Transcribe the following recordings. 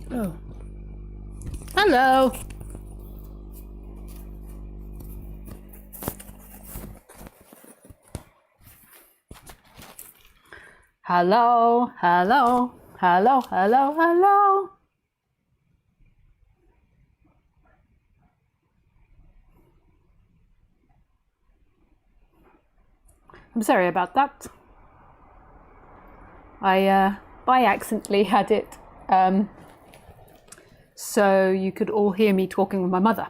Oh. Hello. Hello, hello, hello, hello, hello. I'm sorry about that. I by accidentally had it so you could all hear me talking with my mother.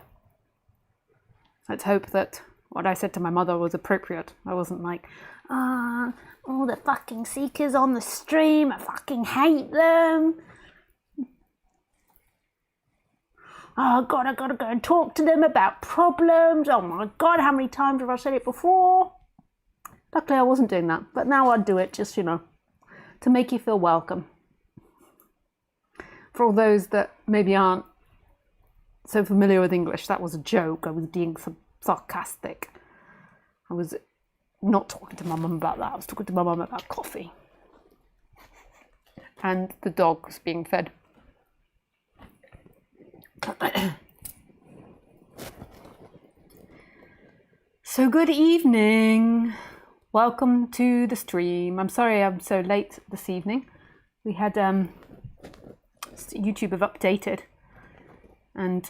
Let's hope that what I said to my mother was appropriate. I wasn't like, all the fucking seekers on the stream, I fucking hate them. Oh God, I gotta go and talk to them about problems. Oh my God, how many times have I said it before? Luckily I wasn't doing that, but now I'd do it just, to make you feel welcome. For all those that maybe aren't so familiar with English, that was a joke. I was being sarcastic. I was not talking to my mum about that. I was talking to my mum about coffee. And the dog was being fed. So good evening. Welcome to the stream. I'm sorry I'm so late this evening. We had YouTube have updated and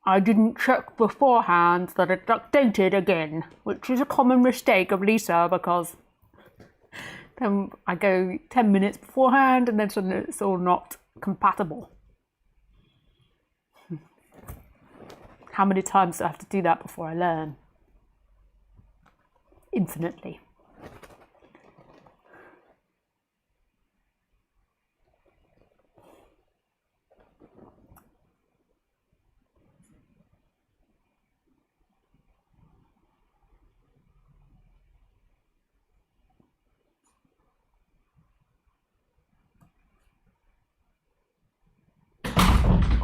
I didn't check beforehand that it updated again, which is a common mistake of Lisa because then I go 10 minutes beforehand and then suddenly it's all not compatible. How many times do I have to do that before I learn? Infinitely.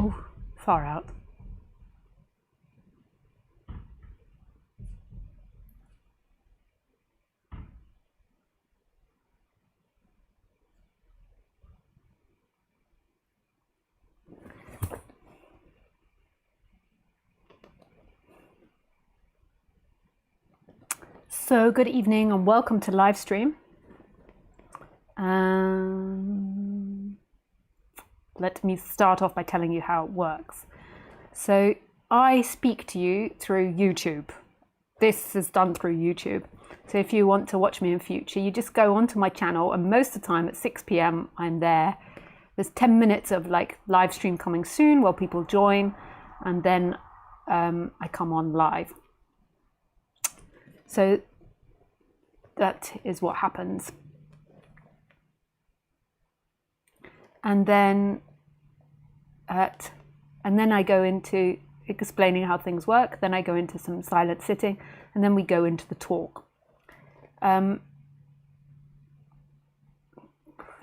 Oh, far out. So good evening and welcome to live stream. Let me start off by telling you how it works. So I speak to you through YouTube. This is done through YouTube. So if you want to watch me in future, you just go onto my channel and most of the time at 6 p.m. I'm there. There's 10 minutes of like live stream coming soon while people join and then I come on live. So that is what happens. And then I go into explaining how things work. Then I go into some silent sitting, and then we go into the talk.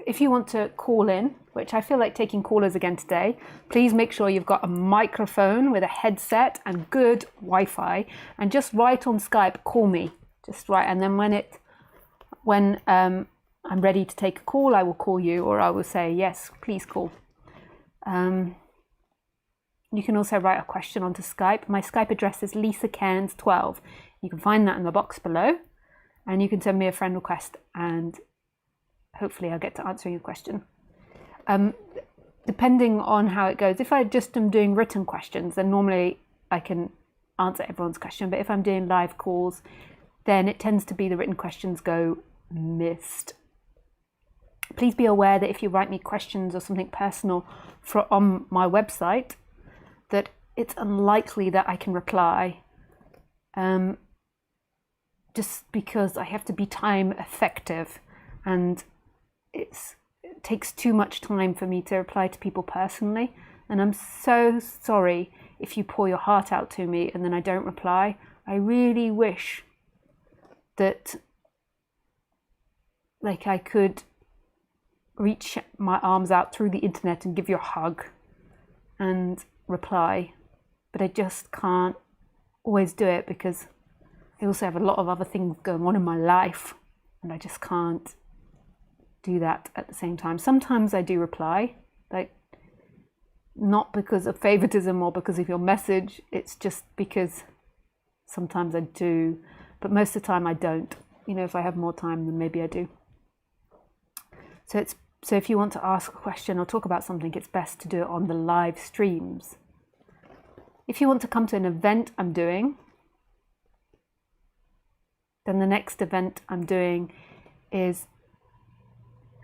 If you want to call in, which I feel like taking callers again today, please make sure you've got a microphone with a headset and good Wi-Fi, and just write on Skype, call me. Just write, and then when I'm ready to take a call, I will call you, or I will say, yes, please call. You can also write a question onto Skype. My Skype address is LisaCairns12. You can find that in the box below, and you can send me a friend request, and hopefully I'll get to answering your question. Depending on how it goes, if I just am doing written questions, then normally I can answer everyone's question, but if I'm doing live calls, then it tends to be the written questions go missed. Please be aware that if you write me questions or something personal on my website, that it's unlikely that I can reply, just because I have to be time effective, and it takes too much time for me to reply to people personally. And I'm so sorry if you pour your heart out to me and then I don't reply. I really wish that like I could reach my arms out through the internet and give you a hug and reply, but I just can't always do it because I also have a lot of other things going on in my life and I just can't do that at the same time. Sometimes I do reply, Like, not because of favoritism or because of your message. It's just because sometimes I do, but most of the time I don't. You know, if I have more time, then maybe I do. So if you want to ask a question or talk about something, it's best to do it on the live streams. If you want to come to an event I'm doing, then the next event I'm doing is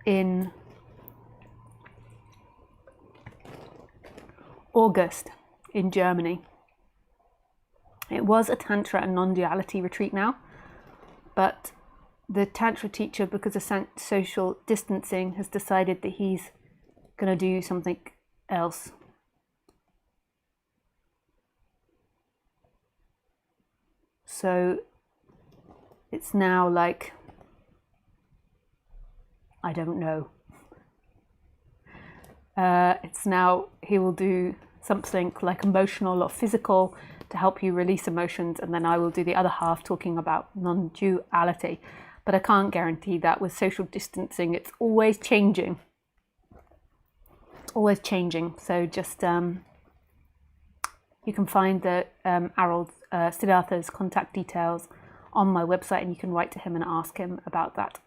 in August in Germany. It was a Tantra and non-duality retreat now, but the Tantra teacher, because of social distancing, has decided that he's going to do something else. So it's now like, I don't know. It's now he will do something like emotional or physical to help you release emotions, and then I will do the other half talking about non-duality. But I can't guarantee that. With social distancing, it's always changing. Always changing. So just you can find the Siddhartha's contact details on my website, and you can write to him and ask him about that.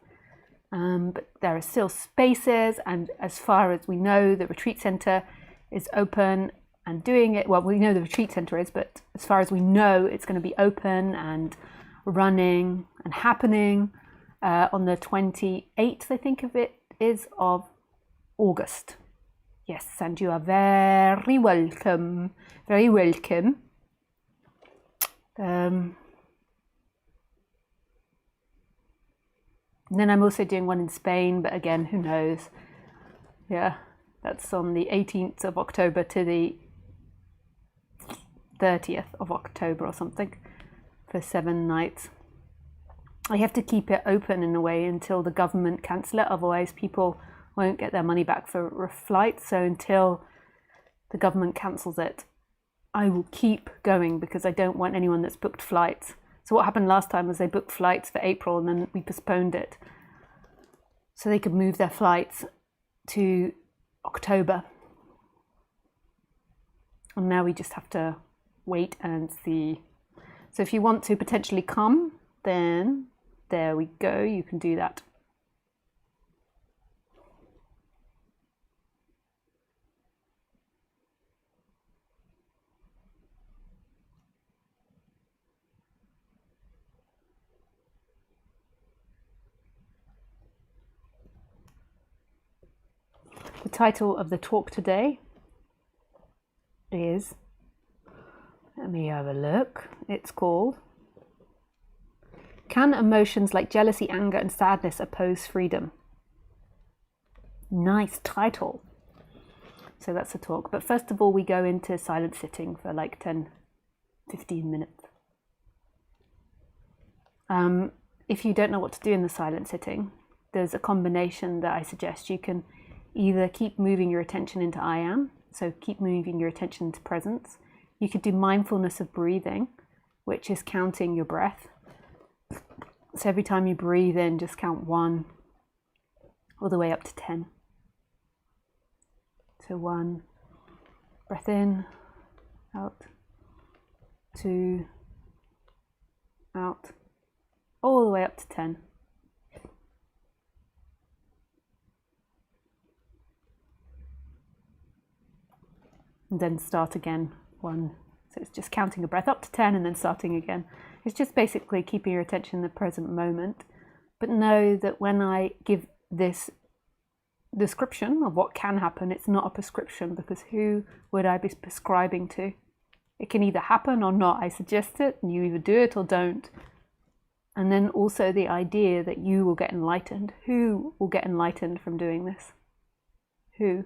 But there are still spaces, and as far as we know, the retreat centre is open and doing it. Well, we know the retreat centre is, but as far as we know, it's going to be open and running and happening on the 28th, I think of it is, of August. Yes, and you are very welcome. Very welcome. And then I'm also doing one in Spain, but again, who knows? Yeah, that's on the 18th of October to the 30th of October or something, for 7 nights. I have to keep it open in a way until the government cancel it, otherwise people won't get their money back for flights. So until the government cancels it, I will keep going, because I don't want anyone that's booked flights. So what happened last time was they booked flights for April and then we postponed it so they could move their flights to October. And now we just have to wait and see. So if you want to potentially come, then there we go, you can do that. The title of the talk today is, let me have a look, it's called, Can Emotions Like Jealousy, Anger and Sadness Oppose Freedom? Nice title. So that's the talk. But first of all, we go into silent sitting for like 10-15 minutes. If you don't know what to do in the silent sitting, there's a combination that I suggest. You can either keep moving your attention into I am, so keep moving your attention to presence. You could do mindfulness of breathing, which is counting your breath. So every time you breathe in, just count 1 all the way up to 10. So 1, breath in, out, 2, out, all the way up to 10. And then start again, 1. So it's just counting a breath up to 10 and then starting again. It's just basically keeping your attention in the present moment. But know that when I give this description of what can happen, it's not a prescription, because who would I be prescribing to? It can either happen or not. I suggest it, and you either do it or don't. And then also the idea that you will get enlightened. Who will get enlightened from doing this? Who?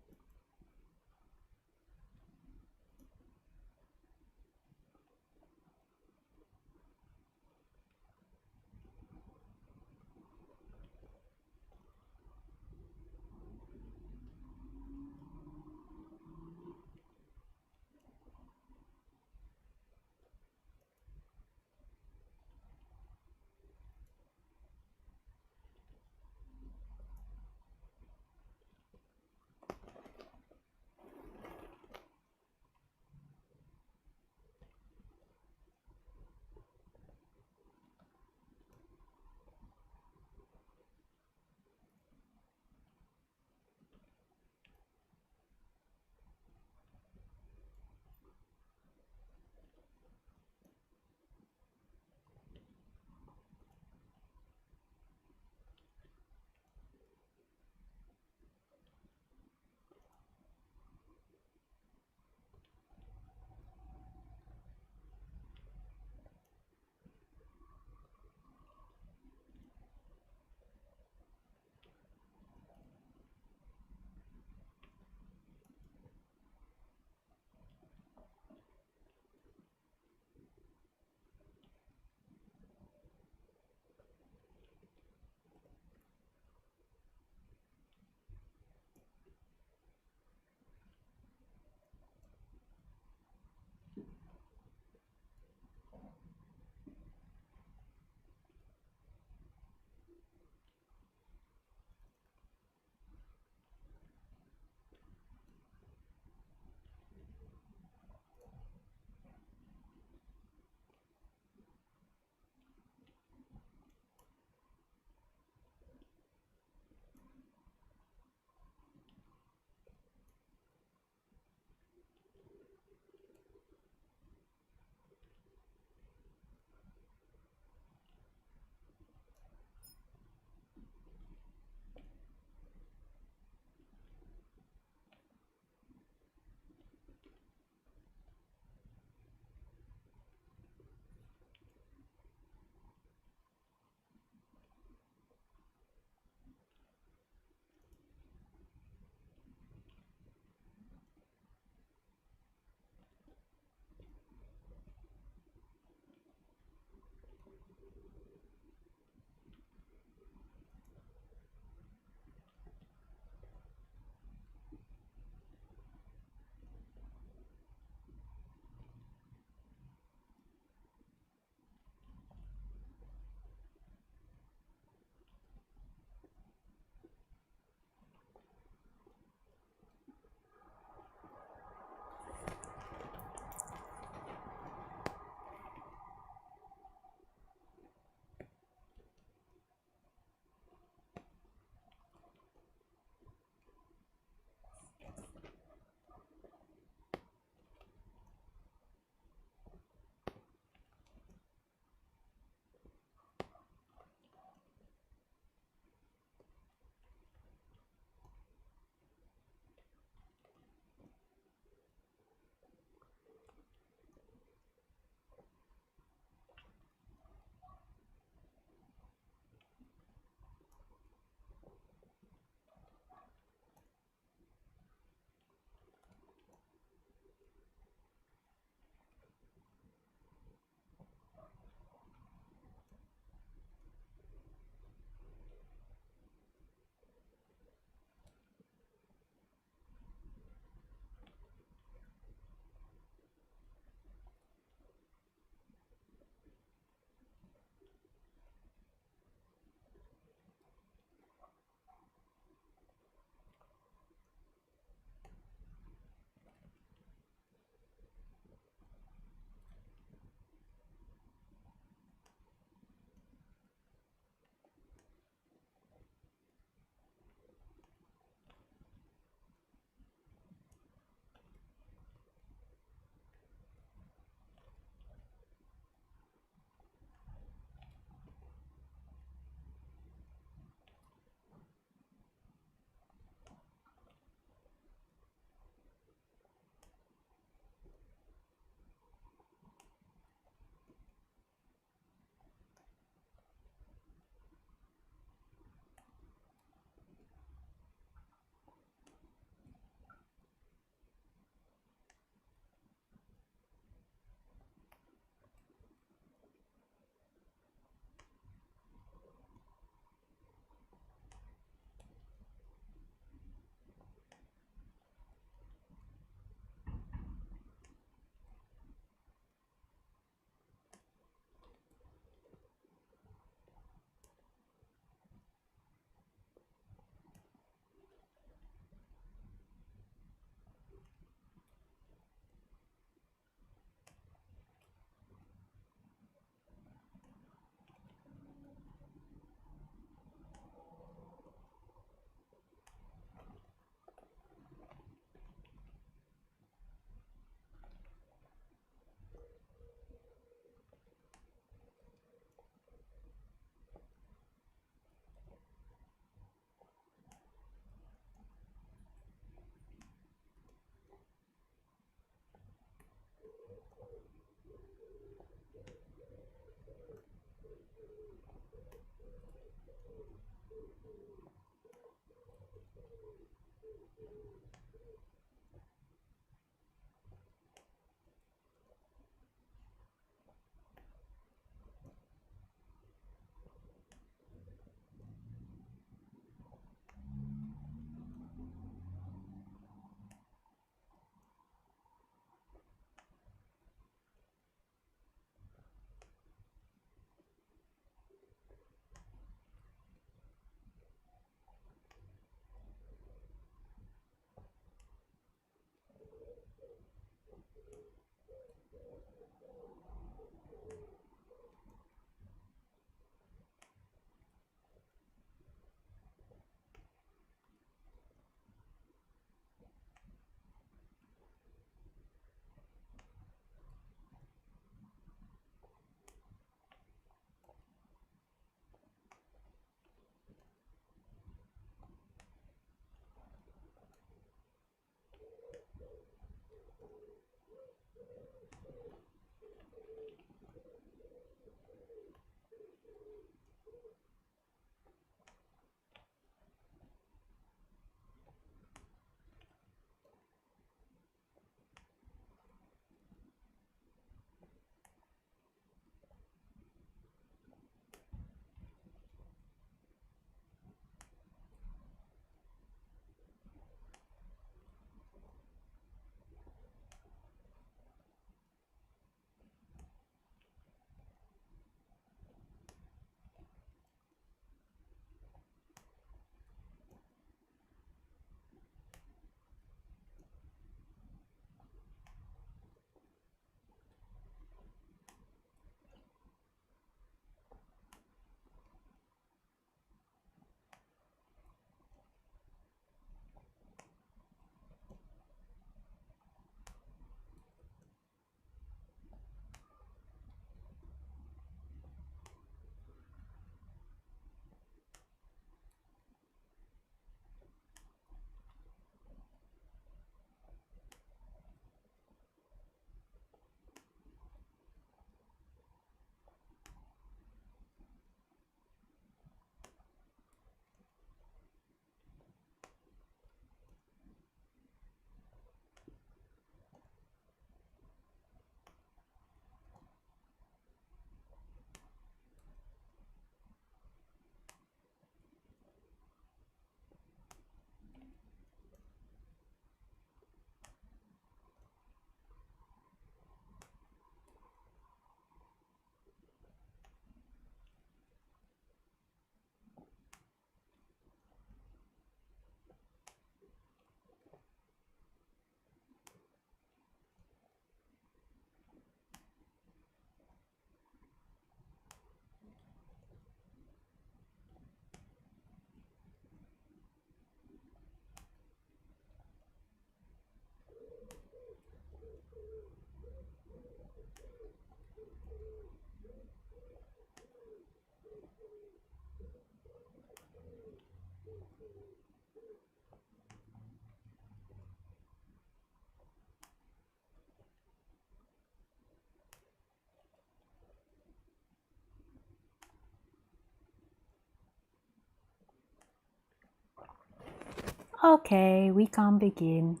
Okay, we can begin.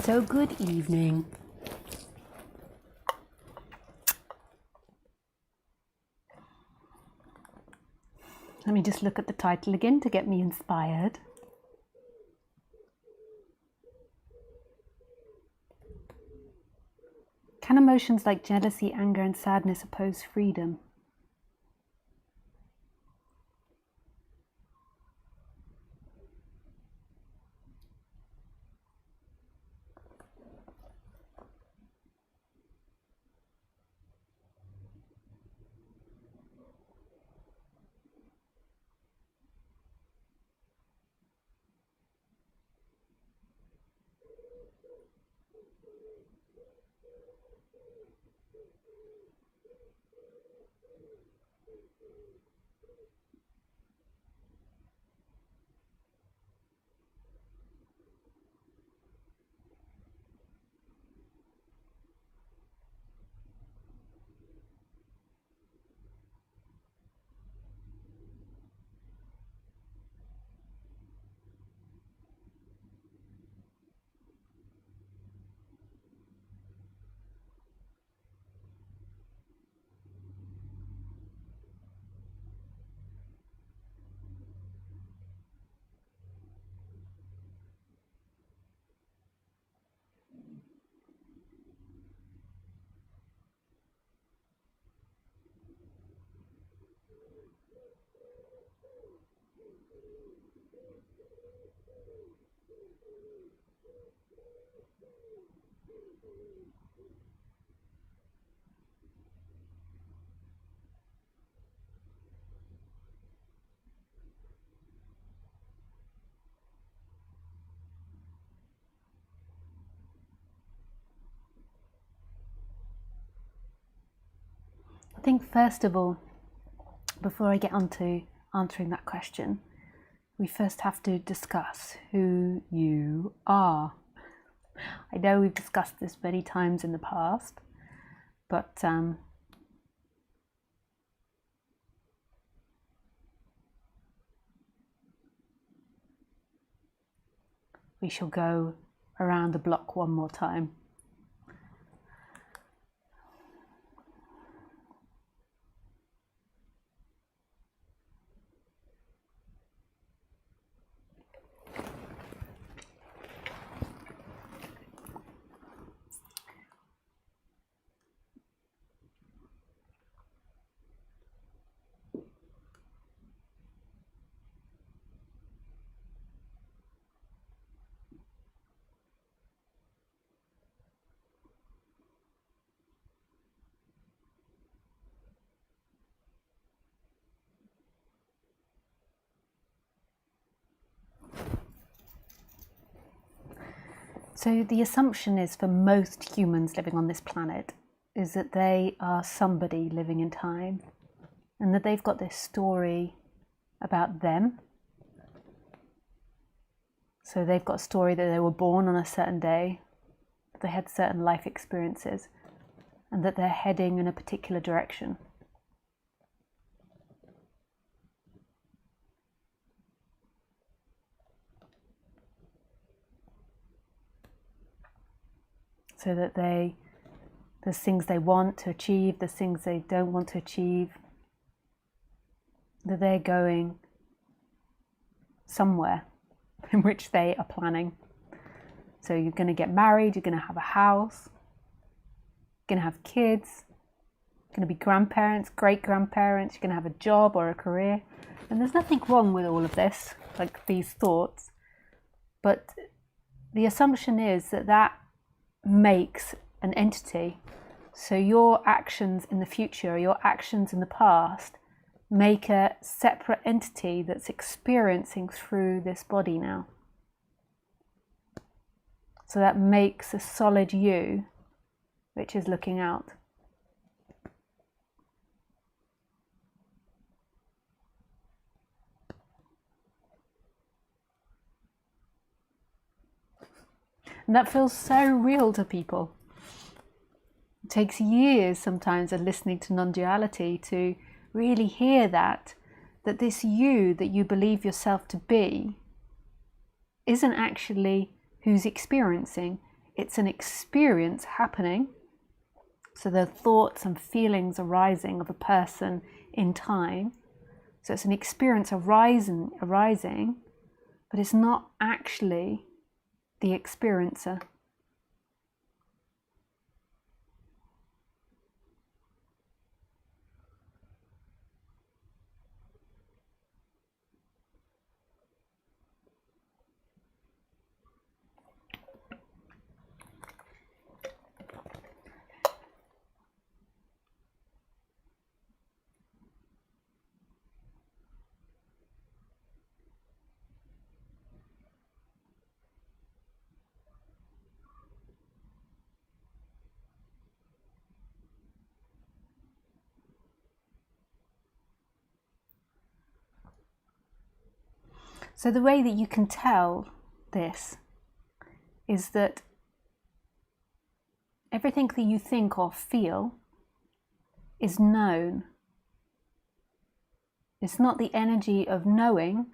So good evening. Let me just look at the title again to get me inspired. Can emotions like jealousy, anger, and sadness oppose freedom? I think first of all, before I get on to answering that question, we first have to discuss who you are. I know we've discussed this many times in the past, but we shall go around the block one more time. So the assumption is for most humans living on this planet is that they are somebody living in time and that they've got this story about them. So they've got a story that they were born on a certain day, that they had certain life experiences, and that they're heading in a particular direction. So that there's things they want to achieve, there's things they don't want to achieve, that they're going somewhere in which they are planning. So you're going to get married, you're going to have a house, you're going to have kids, you're going to be grandparents, great-grandparents, you're going to have a job or a career. And there's nothing wrong with all of this, like these thoughts. But the assumption is that that makes an entity. So your actions in the future, your actions in the past, make a separate entity that's experiencing through this body now. So that makes a solid you, which is looking out. And that feels so real to people. It takes years sometimes of listening to non-duality to really hear that this you that you believe yourself to be isn't actually who's experiencing. It's an experience happening. So the thoughts and feelings arising of a person in time. So it's an experience arising, but it's not actually the experiencer. So the way that you can tell this is that everything that you think or feel is known. It's not the energy of knowing,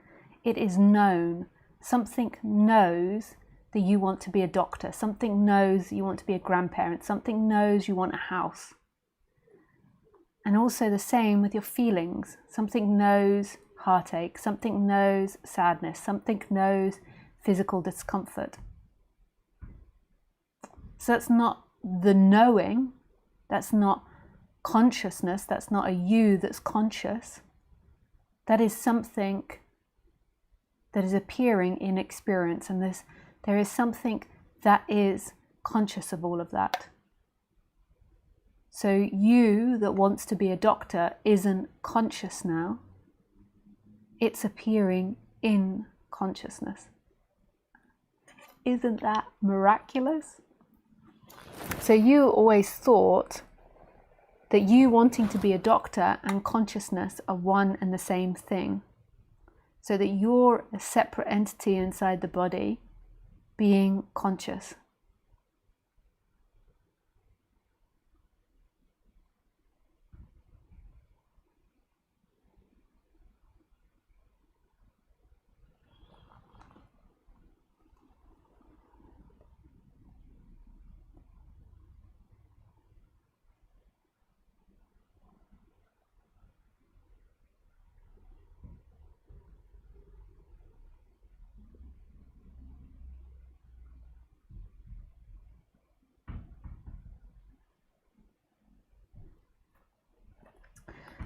it is known. Something knows that you want to be a doctor. Something knows you want to be a grandparent. Something knows you want a house. And also the same with your feelings. Something knows heartache. Something knows sadness. Something knows physical discomfort. So that's not the knowing. That's not consciousness. That's not a you that's conscious. That is something that is appearing in experience, and there is something that is conscious of all of that. So you that wants to be a doctor isn't conscious now. It's appearing in consciousness. Isn't that miraculous? So you always thought that you wanting to be a doctor and consciousness are one and the same thing. So that you're a separate entity inside the body being conscious.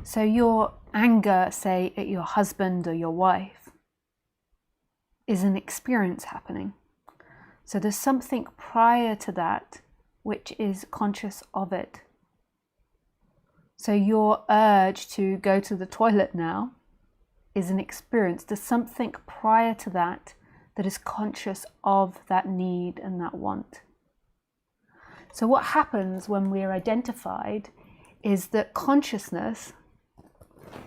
So your anger, say, at your husband or your wife, is an experience happening. So there's something prior to that which is conscious of it. So your urge to go to the toilet now is an experience. There's something prior to that that is conscious of that need and that want. So what happens when we're identified is that consciousness,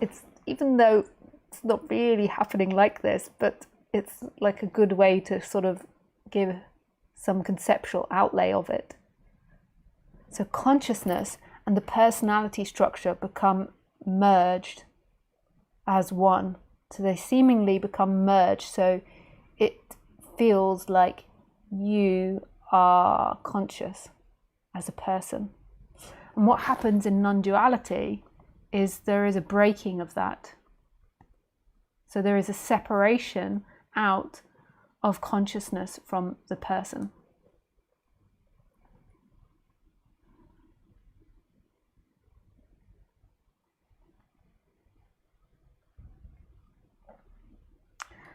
it's, even though it's not really happening like this, but it's like a good way to sort of give some conceptual outlay of it. So consciousness and the personality structure become merged as one. So they seemingly become merged. So it feels like you are conscious as a person. And what happens in non-duality is there is a breaking of that. So there is a separation out of consciousness from the person.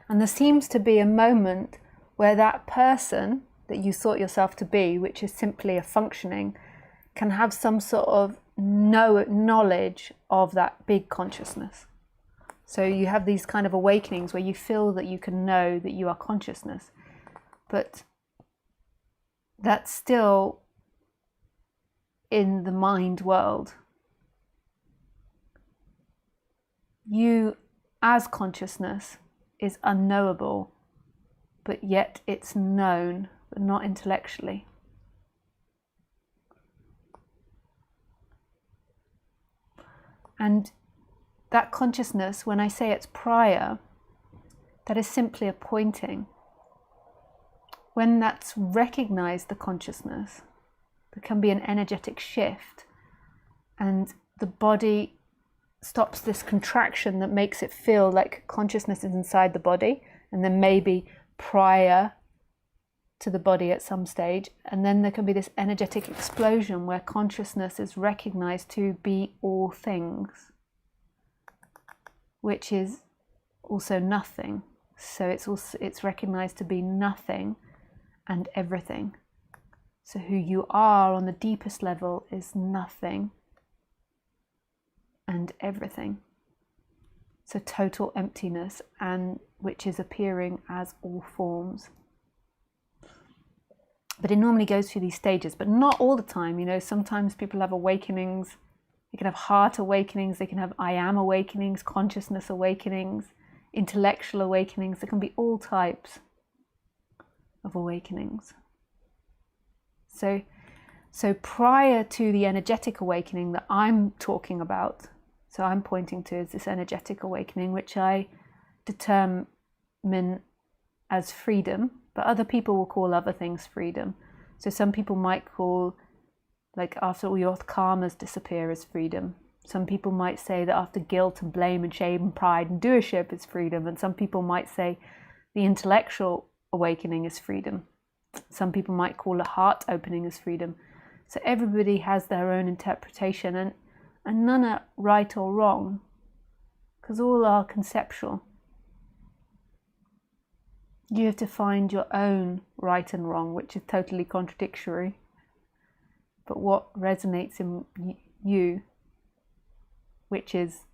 And there seems to be a moment where that person that you thought yourself to be, which is simply a functioning, can have some sort of knowledge of that big consciousness. So you have these kind of awakenings where you feel that you can know that you are consciousness, but that's still in the mind world. You as consciousness is unknowable, but yet it's known, but not intellectually. And that consciousness, when I say it's prior, that is simply a pointing. when that's recognized, the consciousness, there can be an energetic shift, and the body stops this contraction that makes it feel like consciousness is inside the body, and then maybe prior to the body at some stage, and then there can be this energetic explosion where consciousness is recognized to be all things, which is also nothing. So it's recognized to be nothing and everything. So who you are on the deepest level is nothing and everything. So total emptiness, and which is appearing as all forms. But it normally goes through these stages, but not all the time. You know, sometimes people have awakenings. They can have heart awakenings, they can have I am awakenings, consciousness awakenings, intellectual awakenings. There can be all types of awakenings. So prior to the energetic awakening that I'm talking about, so I'm pointing to is this energetic awakening, which I determine as freedom, but other people will call other things freedom. So some people might call, like, after all your karmas disappear, as freedom. Some people might say that after guilt and blame and shame and pride and doership is freedom. And some people might say the intellectual awakening is freedom. Some people might call a heart opening as freedom. So everybody has their own interpretation, and none are right or wrong, because all are conceptual. You have to find your own right and wrong, which is totally contradictory. But what resonates in you, which is,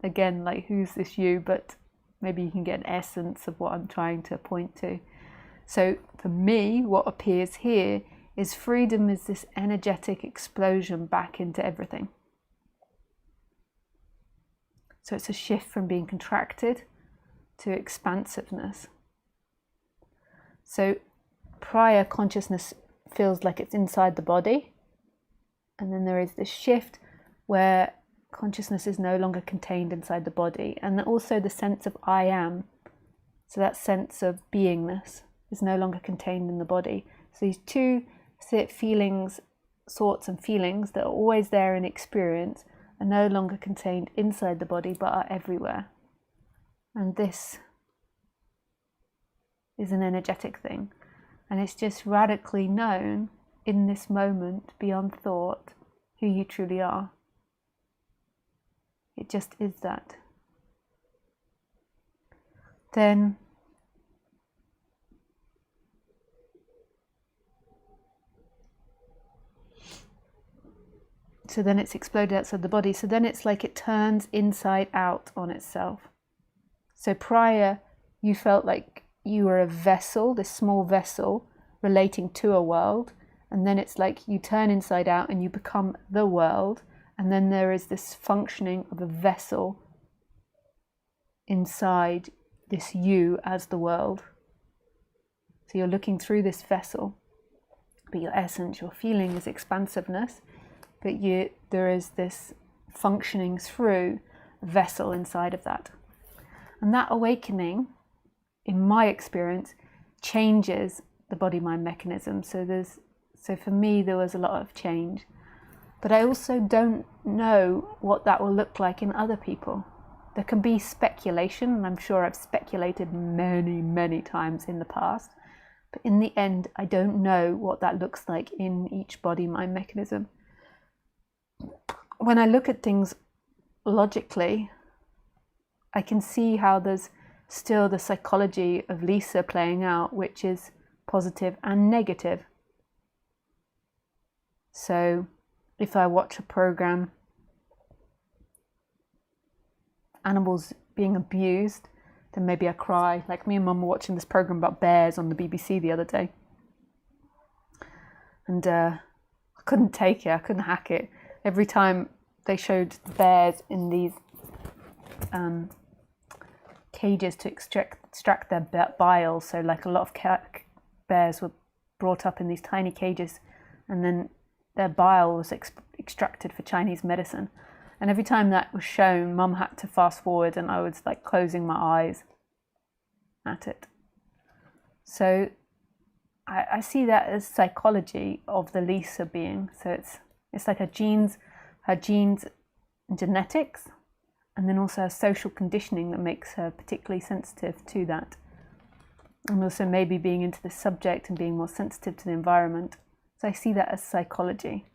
again, like, who's this you? But maybe you can get an essence of what I'm trying to point to. So for me, what appears here is freedom is this energetic explosion back into everything. So it's a shift from being contracted to expansiveness. So prior, consciousness feels like it's inside the body. And then there is this shift where consciousness is no longer contained inside the body. And also the sense of I am. So that sense of beingness is no longer contained in the body. So these two feelings, thoughts and feelings that are always there in experience are no longer contained inside the body, but are everywhere. And this is an energetic thing. And it's just radically known in this moment, beyond thought, who you truly are. It just is that. Then so then it's exploded outside the body. So then it's like it turns inside out on itself. So prior, you felt like you were a vessel, this small vessel relating to a world. And then it's like you turn inside out and you become the world. And then there is this functioning of a vessel inside this you as the world. So you're looking through this vessel, but your essence, your feeling is expansiveness. But there is this functioning through a vessel inside of that. And that awakening, in my experience, changes the body-mind mechanism. So for me, there was a lot of change. But I also don't know what that will look like in other people. There can be speculation, and I'm sure I've speculated many, many times in the past. But in the end, I don't know what that looks like in each body-mind mechanism. When I look at things logically, I can see how there's still the psychology of Lisa playing out, which is positive and negative. So if I watch a program, animals being abused, then maybe I cry. Like me and Mum were watching this program about bears on the BBC the other day. And I couldn't take it, I couldn't hack it. Every time they showed bears in these cages to extract their bile, so like a lot of bears were brought up in these tiny cages, and then their bile was extracted for Chinese medicine. And every time that was shown, Mum had to fast forward, and I was like closing my eyes at it. So I see that as psychology of the Lisa being. So it's like her genes and genetics, and then also her social conditioning that makes her particularly sensitive to that. And also maybe being into the subject and being more sensitive to the environment. So I see that as psychology.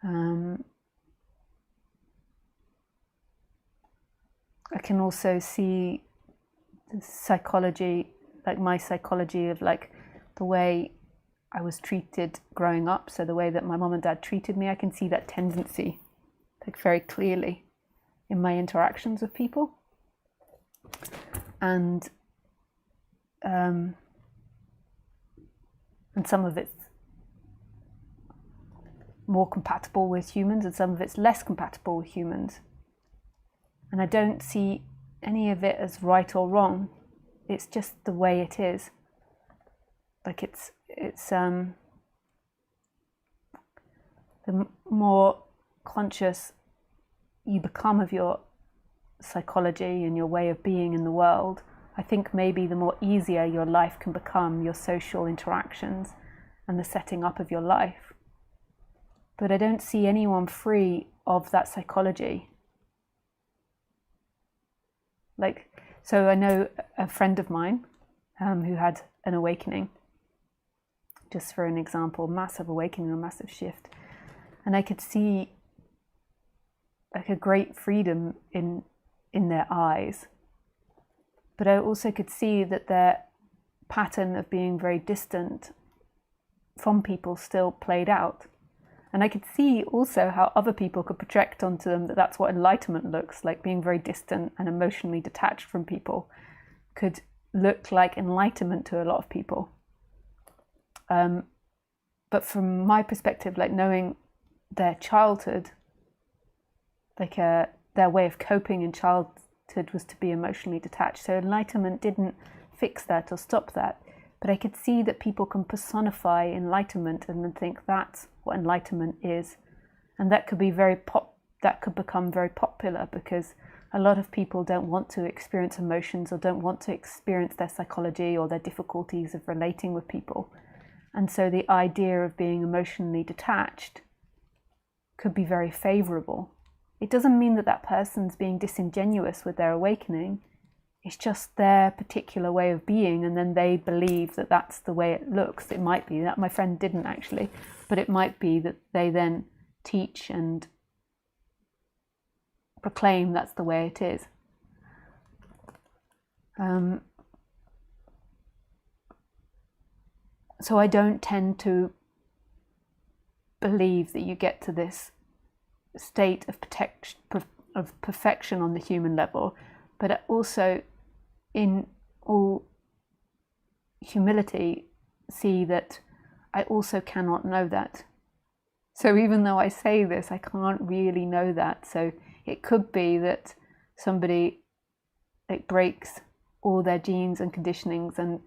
I can also see the psychology, like my psychology of like the way I was treated growing up. So the way that my mom and dad treated me, I can see that tendency like very clearly in my interactions with people. And some of it's more compatible with humans and some of it's less compatible with humans. And I don't see any of it as right or wrong. It's just the way it is. Like it's the more conscious you become of your psychology and your way of being in the world, I think maybe the more easier your life can become, your social interactions and the setting up of your life. But I don't see anyone free of that psychology. Like, so I know a friend of mine who had an awakening, just for an example, massive awakening, a massive shift. And I could see like a great freedom in their eyes. But I also could see that their pattern of being very distant from people still played out. And I could see also how other people could project onto them that that's what enlightenment looks like. Being very distant and emotionally detached from people could look like enlightenment to a lot of people. But from my perspective, like knowing their childhood, like their way of coping in childhood was to be emotionally detached. So enlightenment didn't fix that or stop that. But I could see that people can personify enlightenment and then think that's what enlightenment is. And that could be that could become very popular because a lot of people don't want to experience emotions or don't want to experience their psychology or their difficulties of relating with people. And so the idea of being emotionally detached could be very favorable. It doesn't mean that that person's being disingenuous with their awakening. It's just their particular way of being, and then they believe that that's the way it looks. It might be that my friend didn't actually, but it might be that they then teach and proclaim that's the way it is. So I don't tend to believe that you get to this state of perfection on the human level, but also in all humility see that I also cannot know that. So even though I say this, I can't really know that. So it could be that somebody breaks all their genes and conditionings and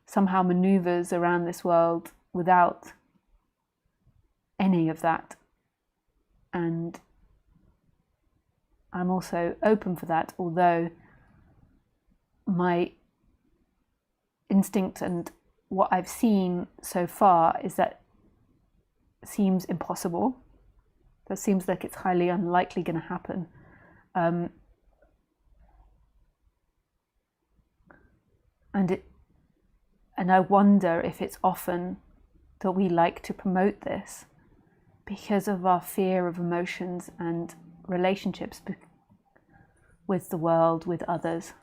somehow maneuvers around this world without any of that. And I'm also open for that, although my instinct and what I've seen so far is that it seems impossible. That seems like it's highly unlikely going to happen. And I wonder if it's often that we like to promote this because of our fear of emotions and relationships with the world, with others,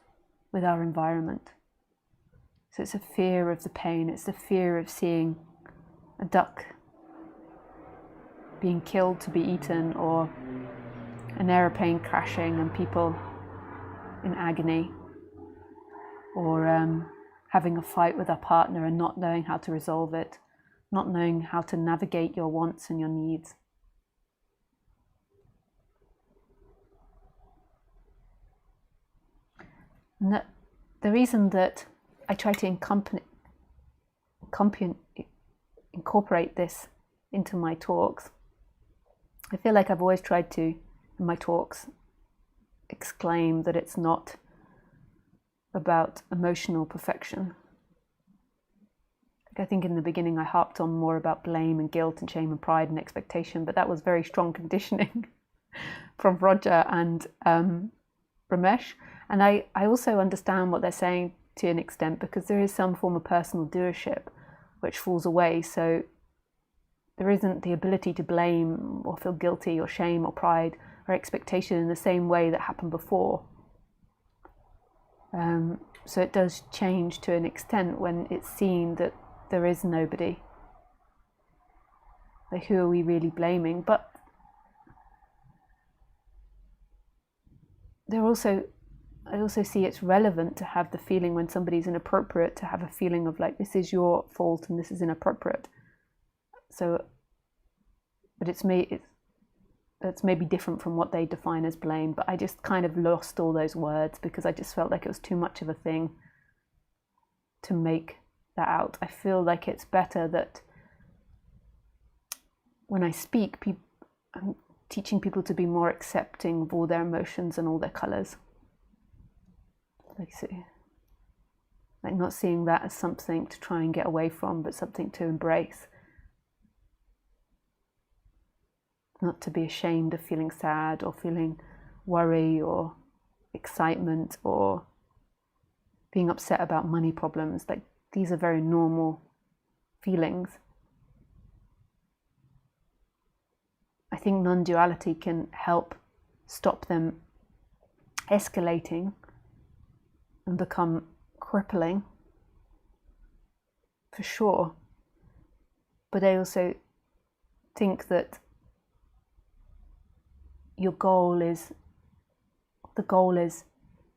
with our environment. So it's a fear of the pain, it's the fear of seeing a duck being killed to be eaten, or an aeroplane crashing and people in agony, or having a fight with our partner and not knowing how to resolve it, not knowing how to navigate your wants and your needs. And the reason that I try to incorporate this into my talks, I feel like I've always tried to, in my talks, exclaim that it's not about emotional perfection. I think in the beginning I harped on more about blame and guilt and shame and pride and expectation, but that was very strong conditioning from Roger and Ramesh. And I also understand what they're saying to an extent, because there is some form of personal doership which falls away. So there isn't the ability to blame or feel guilty or shame or pride or expectation in the same way that happened before. So it does change to an extent when it's seen that there is nobody. Like, who are we really blaming? But I also see it's relevant to have the feeling when somebody's inappropriate, to have a feeling of like, this is your fault and this is inappropriate. So, but that's maybe different from what they define as blame. But I just kind of lost all those words because I just felt like it was too much of a thing to make that out. I feel like it's better that when I speak, I'm teaching people to be more accepting of all their emotions and all their colours. Like not seeing that as something to try and get away from, but something to embrace. Not to be ashamed of feeling sad or feeling worry or excitement or being upset about money problems. Like, these are very normal feelings. I think non-duality can help stop them escalating and become crippling, for sure. But I also think that the goal is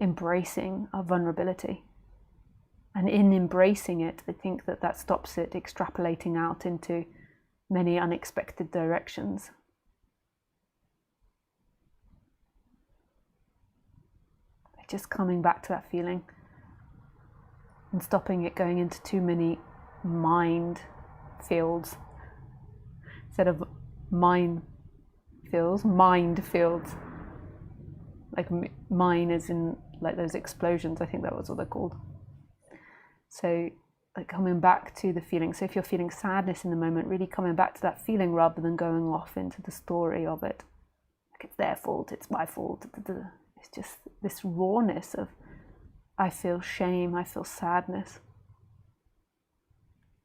embracing our vulnerability. And in embracing it, I think that stops it extrapolating out into many unexpected directions. Just coming back to that feeling and stopping it going into too many mind fields instead of mind fields. Like mine is in like those explosions. I think that was what they're called. So like coming back to the feeling. So if you're feeling sadness in the moment, really coming back to that feeling rather than going off into the story of it. Like, it's their fault, it's my fault. It's just this rawness of, I feel shame, I feel sadness.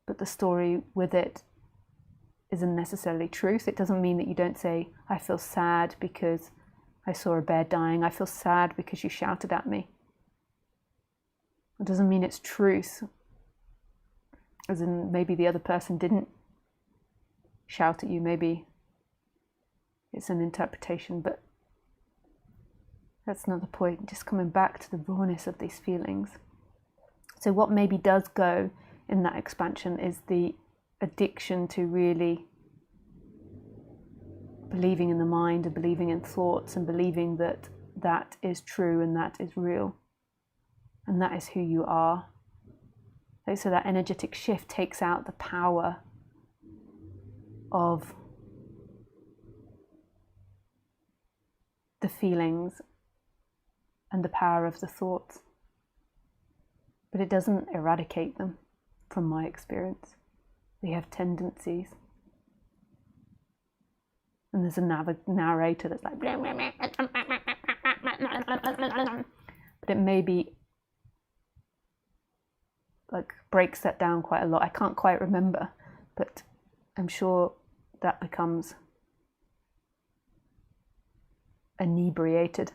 But the story with it isn't necessarily truth. It doesn't mean that you don't say, I feel sad because I saw a bear dying. I feel sad because you shouted at me. It doesn't mean it's truth. As in, maybe the other person didn't shout at you. Maybe it's an interpretation, but that's not the point. Just coming back to the rawness of these feelings. So what maybe does go in that expansion is the addiction to really believing in the mind and believing in thoughts and believing that that is true and that is real and that is who you are. So that energetic shift takes out the power of the feelings and the power of the thoughts, but it doesn't eradicate them. From my experience, we have tendencies, and there's a narrator that's like, but it maybe like breaks that down quite a lot. I can't quite remember, but I'm sure that becomes inebriated.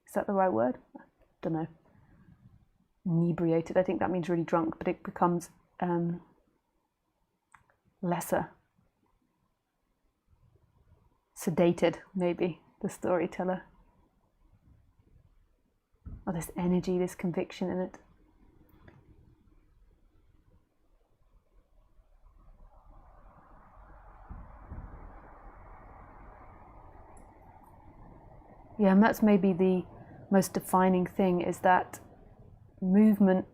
Is that the right word? I don't know. Inebriated, I think that means really drunk, but it becomes lesser. Sedated, maybe, the storyteller. Or this energy, this conviction in it. Yeah, and that's maybe the most defining thing, is that movement,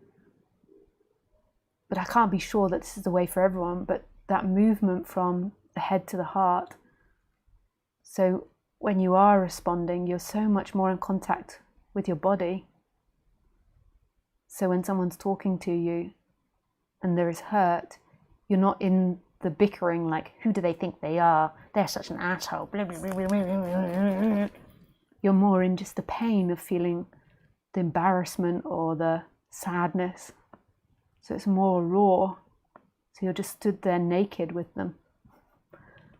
but I can't be sure that this is the way for everyone, but that movement from the head to the heart. So when you are responding, you're so much more in contact with your body. So when someone's talking to you, and there is hurt, you're not in the bickering like, who do they think they are? They're such an asshole. Blah, blah, blah, blah, blah. You're more in just the pain of feeling the embarrassment or the sadness. So it's more raw. So you're just stood there naked with them.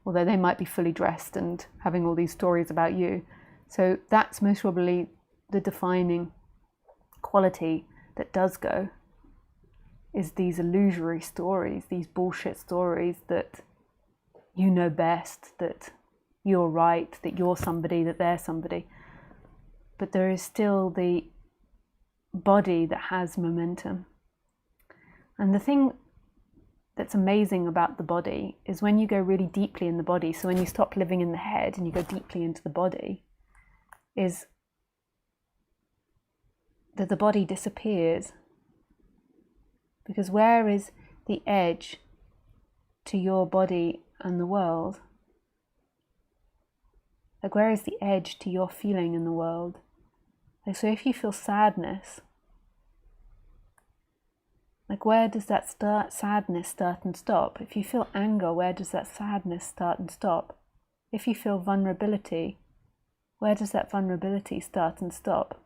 Although they might be fully dressed and having all these stories about you. So that's most probably the defining quality that does go, is these illusory stories, these bullshit stories that you know best, that you're right, that you're somebody, that they're somebody. But there is still the body that has momentum. And the thing that's amazing about the body is when you go really deeply in the body, so when you stop living in the head and you go deeply into the body, is that the body disappears. Because where is the edge to your body and the world? Like, where is the edge to your feeling in the world? Like, so if you feel sadness, like, where does that sadness start and stop? If you feel anger, where does that sadness start and stop? If you feel vulnerability, where does that vulnerability start and stop?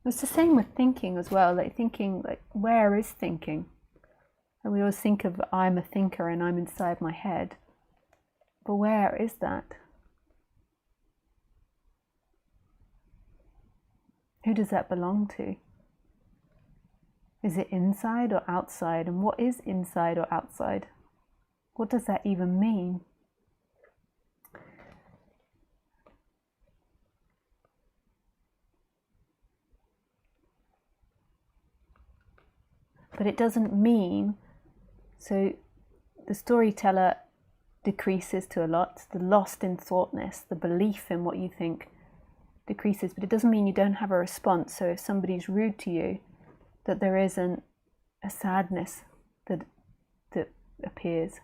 It's the same with thinking as well, like thinking, like, where is thinking? And we always think of, I'm a thinker and I'm inside my head. But where is that? Who does that belong to? Is it inside or outside? And what is inside or outside? What does that even mean? But it doesn't mean, so the storyteller decreases to a lot, the lost in thoughtness, the belief in what you think decreases, but it doesn't mean you don't have a response. So if somebody's rude to you, that there isn't a sadness that appears.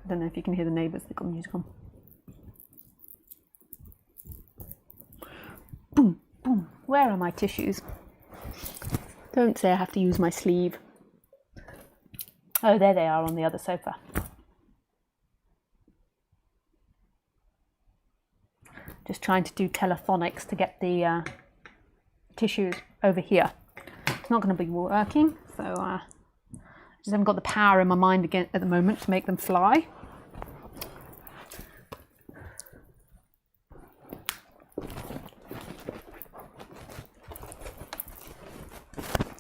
I don't know if you can hear the neighbours, they've got music on. Boom, boom. Where are my tissues? Don't say I have to use my sleeve. Oh, there they are on the other sofa. Just trying to do telephonics to get the tissues over here. It's not going to be working, so I just haven't got the power in my mind again at the moment to make them fly.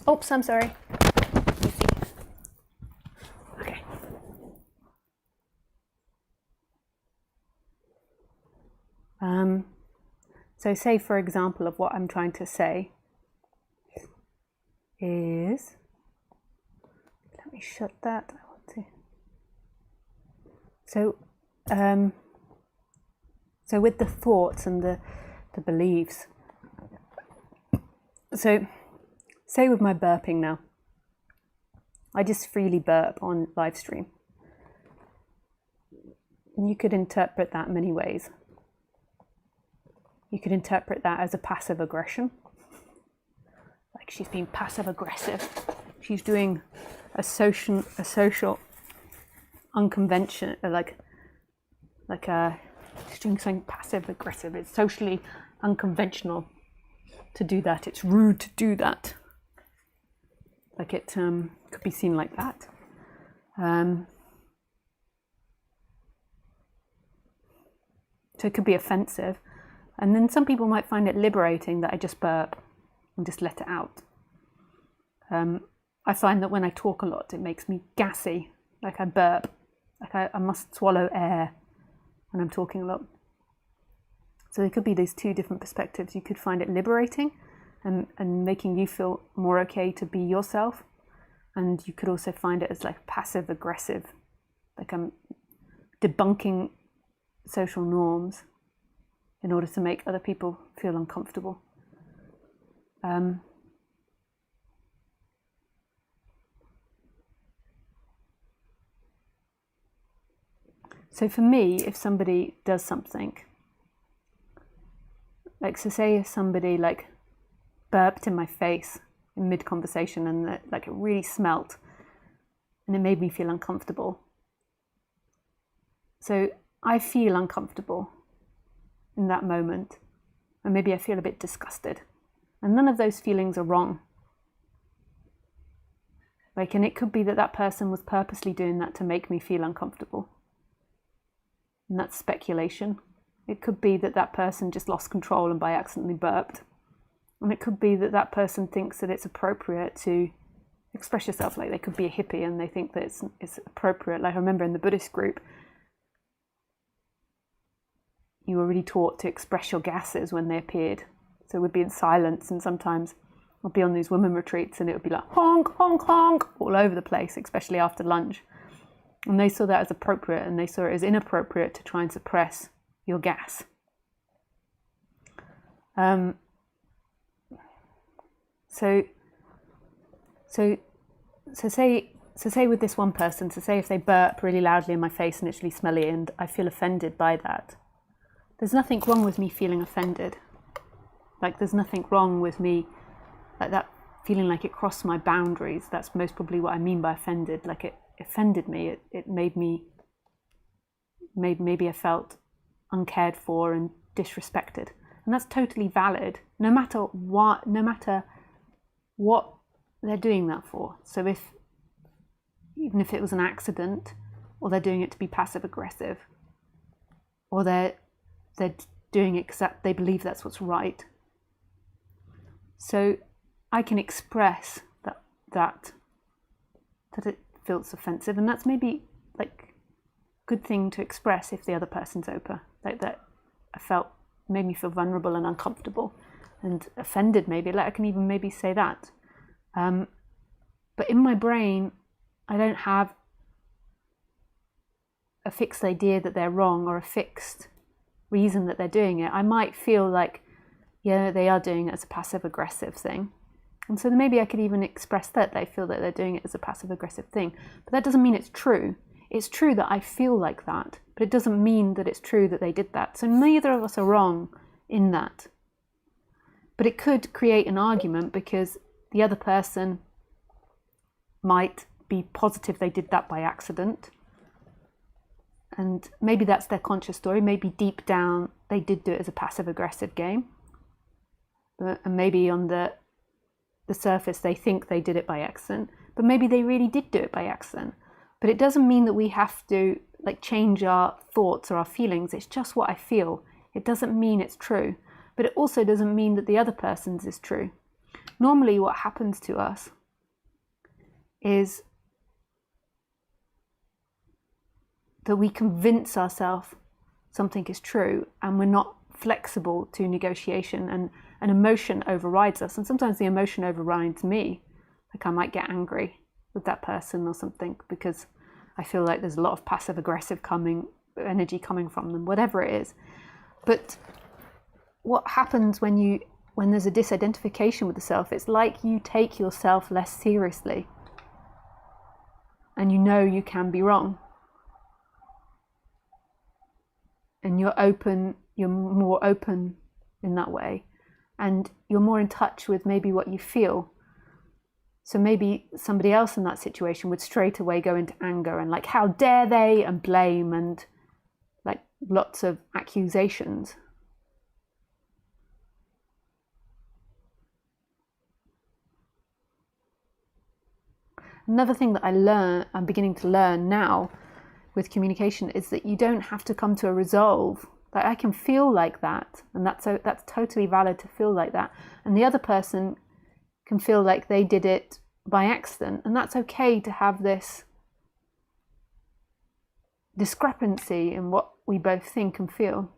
Oops, I'm sorry. Let me see. Okay. So say, for example, of what I'm trying to say is, let me shut that. I want to. So with the thoughts and the beliefs. So say with my burping now, I just freely burp on live stream. And you could interpret that many ways. You could interpret that as a passive aggression. Like, she's being passive aggressive. She's doing a social unconventional, she's doing something passive aggressive. It's socially unconventional to do that. It's rude to do that. Like, it could be seen like that. So it could be offensive. And then some people might find it liberating that I just burp and just let it out. I find that when I talk a lot, it makes me gassy. Like, I burp. Like, I must swallow air when I'm talking a lot. So there could be these two different perspectives. You could find it liberating and making you feel more okay to be yourself. And you could also find it as like passive aggressive. Like, I'm debunking social norms in order to make other people feel uncomfortable. So for me, if somebody does something, like, so say if somebody like burped in my face in mid-conversation, and it really smelt, and it made me feel uncomfortable. So I feel uncomfortable in that moment, and maybe I feel a bit disgusted, and none of those feelings are wrong. And it could be that that person was purposely doing that to make me feel uncomfortable, and that's speculation. It could be that that person just lost control and by accidentally burped. And it could be that that person thinks that it's appropriate to express yourself. Like, they could be a hippie and they think that it's appropriate. Like, I remember in the Buddhist group, you were really taught to express your gases when they appeared. So we'd be in silence, and sometimes I'd be on these women retreats and it would be like honk, honk, honk all over the place, especially after lunch. And they saw that as appropriate, and they saw it as inappropriate to try and suppress your gas. So say with this one person, so say if they burp really loudly in my face and it's really smelly and I feel offended by that, there's nothing wrong with me feeling offended. Like, there's nothing wrong with me, like, that feeling like it crossed my boundaries. That's most probably what I mean by offended. Like, it offended me. It made me, maybe I felt uncared for and disrespected. And that's totally valid, no matter what they're doing that for. So even if it was an accident, or they're doing it to be passive aggressive, or they're doing it because they believe that's what's right. So I can express that it feels offensive, and that's maybe like good thing to express if the other person's open. Like, that made me feel vulnerable and uncomfortable and offended, maybe. Like, I can even maybe say that. But in my brain, I don't have a fixed idea that they're wrong or a fixed reason that they're doing it. I might feel like, yeah, they are doing it as a passive aggressive thing. And so maybe I could even express that they feel that they're doing it as a passive aggressive thing. But that doesn't mean it's true. It's true that I feel like that, but it doesn't mean that it's true that they did that. So neither of us are wrong in that. But it could create an argument because the other person might be positive they did that by accident. And maybe that's their conscious story. Maybe deep down they did do it as a passive aggressive game. And maybe on the surface they think they did it by accident, but maybe they really did do it by accident. But it doesn't mean that we have to change our thoughts or our feelings. It's just what I feel. It doesn't mean it's true, but it also doesn't mean that the other person's is true. Normally what happens to us is that we convince ourselves something is true, and we're not flexible to negotiation, and an emotion overrides us. And sometimes the emotion overrides me. Like, I might get angry with that person or something because I feel like there's a lot of passive aggressive energy coming from them, whatever it is. But what happens when there's a disidentification with the self, it's like you take yourself less seriously, and you know you can be wrong, and you're more open in that way, and you're more in touch with maybe what you feel. So maybe somebody else in that situation would straight away go into anger and how dare they, and blame, and lots of accusations. Another thing that I'm beginning to learn now with communication is that you don't have to come to a resolve. That I can feel like that, and that's totally valid to feel like that. And the other person can feel like they did it by accident, and that's okay to have this discrepancy in what we both think and feel.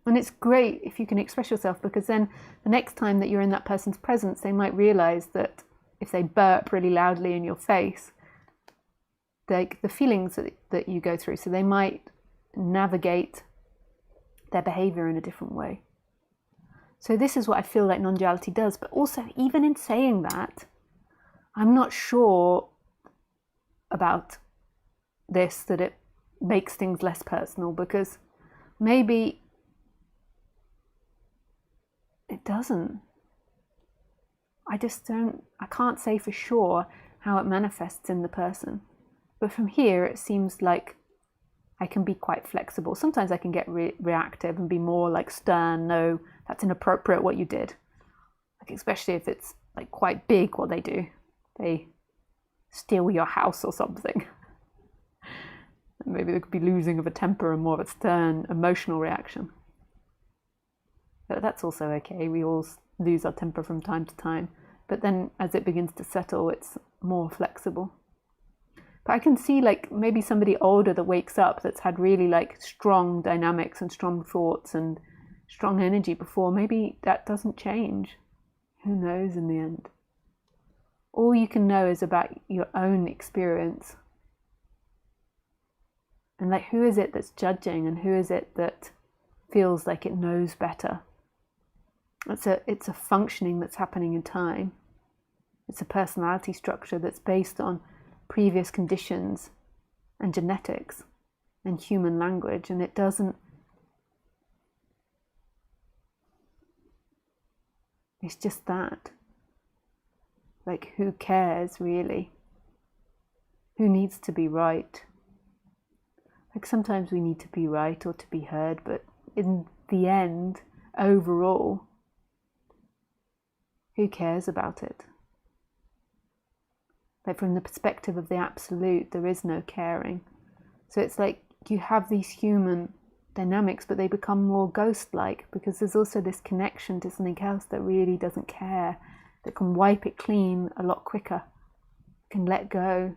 And it's great if you can express yourself, because then the next time that you're in that person's presence, they might realize that if they burp really loudly in your face, the feelings that you go through, so they might navigate their behavior in a different way. So this is what I feel like non-duality does. But also, even in saying that, I'm not sure about this, that it makes things less personal, because maybe it doesn't. I can't say for sure how it manifests in the person. But from here, it seems like I can be quite flexible. Sometimes I can get reactive and be more like stern. No, that's inappropriate what you did. Like, especially if it's like quite big what they do. They steal your house or something. Maybe they could be losing of a temper and more of a stern emotional reaction. But that's also okay. We all lose our temper from time to time. But then as it begins to settle, it's more flexible. But I can see like maybe somebody older that wakes up that's had really like strong dynamics and strong thoughts and strong energy before. Maybe that doesn't change. Who knows in the end? All you can know is about your own experience. And like, who is it that's judging and who is it that feels like it knows better? It's a functioning that's happening in time. It's a personality structure that's based on previous conditions and genetics and human language, and it doesn't, it's just that. Like, who cares really? Who needs to be right? Like, sometimes we need to be right or to be heard, but in the end, overall, who cares about it? Like, from the perspective of the absolute, there is no caring. So it's like you have these human dynamics, but they become more ghost-like because there's also this connection to something else that really doesn't care, that can wipe it clean a lot quicker, can let go.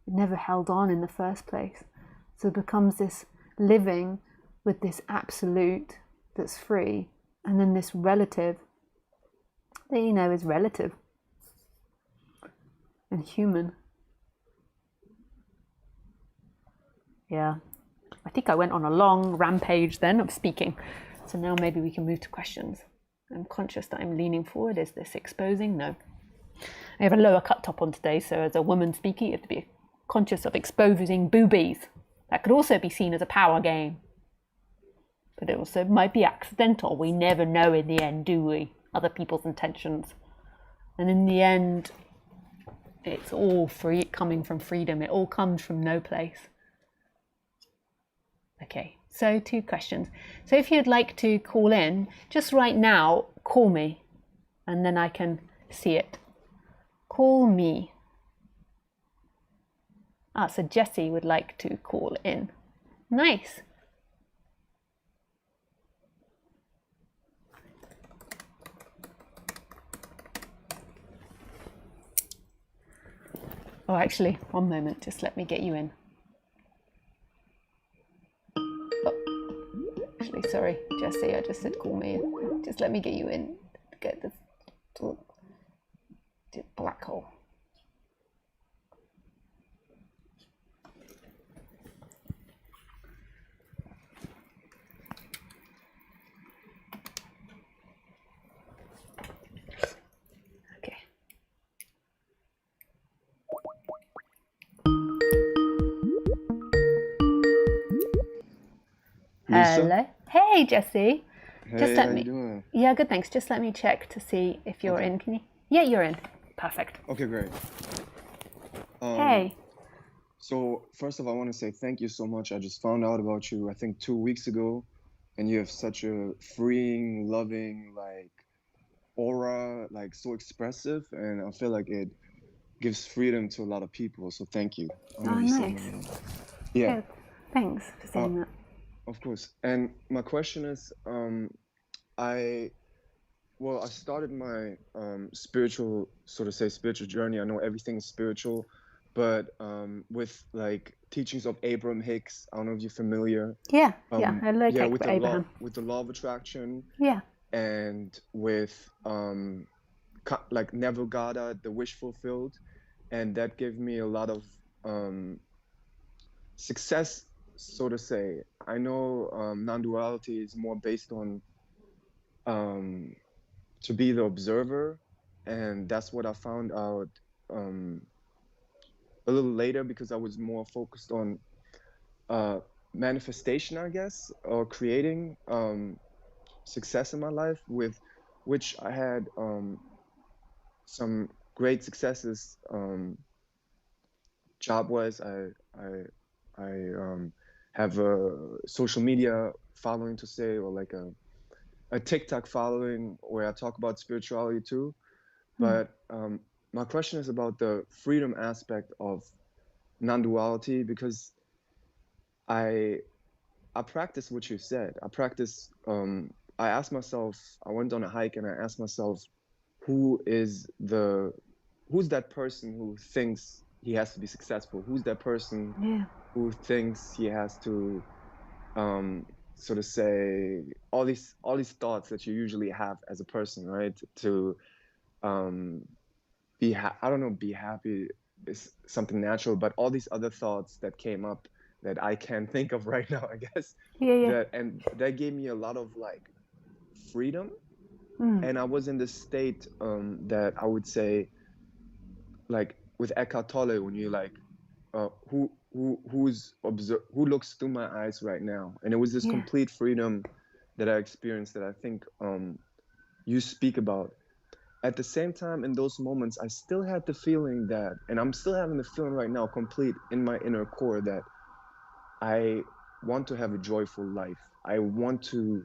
It never held on in the first place. So it becomes this living with this absolute that's free, and then this relative that is relative and human. Yeah, I think I went on a long rampage then of speaking. So now maybe we can move to questions. I'm conscious that I'm leaning forward. Is this exposing? No. I have a lower cut top on today, so as a woman speaking, you have to be conscious of exposing boobies. That could also be seen as a power game. But it also might be accidental. We never know in the end, do we? Other people's intentions. And in the end, it's all free, coming from freedom. It all comes from no place. Okay, so 2 questions. So if you'd like to call in, just right now, call me, and then I can see it. Call me. So Jessie would like to call in. Nice. Oh, actually, one moment. Just let me get you in. Oh, actually, sorry, Jessie. I just said call me. Just let me get you in. Get this black hole. Hello. Hey, Jessie. Hey, Just let how me. you doing? Yeah, good. Thanks. Just let me check to see if you're Okay. in. Can you? Yeah, you're in. Perfect. Okay, great. Hey. So first of all, I want to say thank you so much. I just found out about you, I think 2 weeks ago, and you have such a freeing, loving, like aura, like so expressive, and I feel like it gives freedom to a lot of people. So thank you. I know Oh, you said nice. yeah, Yeah. Thanks for uh, saying that. of course. And my question is, I I started my spiritual, so to say, spiritual journey. I know everything is spiritual, but with like teachings of Abraham Hicks. I don't know if you're familiar. Yeah. I Yeah, locate for Abraham. with the law of attraction, Yeah. and with like Neville Goddard, the wish fulfilled, and that gave me a lot of success, so to say. I know non-duality is more based on to be the observer, and that's what I found out a little later, because I was more focused on manifestation, I guess, or creating success in my life, with which I had some great successes job wise. I have a social media following, to say, or like a TikTok following where I talk about spirituality too. But my question is about the freedom aspect of non-duality, because I I practice what you said. I asked myself, I went on a hike and I asked myself, who is the who's that person who thinks he has to be successful? Who's that person Yeah. who thinks he has to sort of say all these thoughts that you usually have as a person, right? To um, I don't know, be happy is something natural, but all these other thoughts that came up that I can't think of right now, I guess, Yeah, yeah. that gave me a lot of like freedom. And I was in this state that I would say, like with Eckhart Tolle, when you like who looks through my eyes right now, and it was this Yeah. complete freedom that I experienced, that I think you speak about. At the same time, in those moments, I still had the feeling that, and I'm still having the feeling right now, complete in my inner core, that I want to have a joyful life. I want to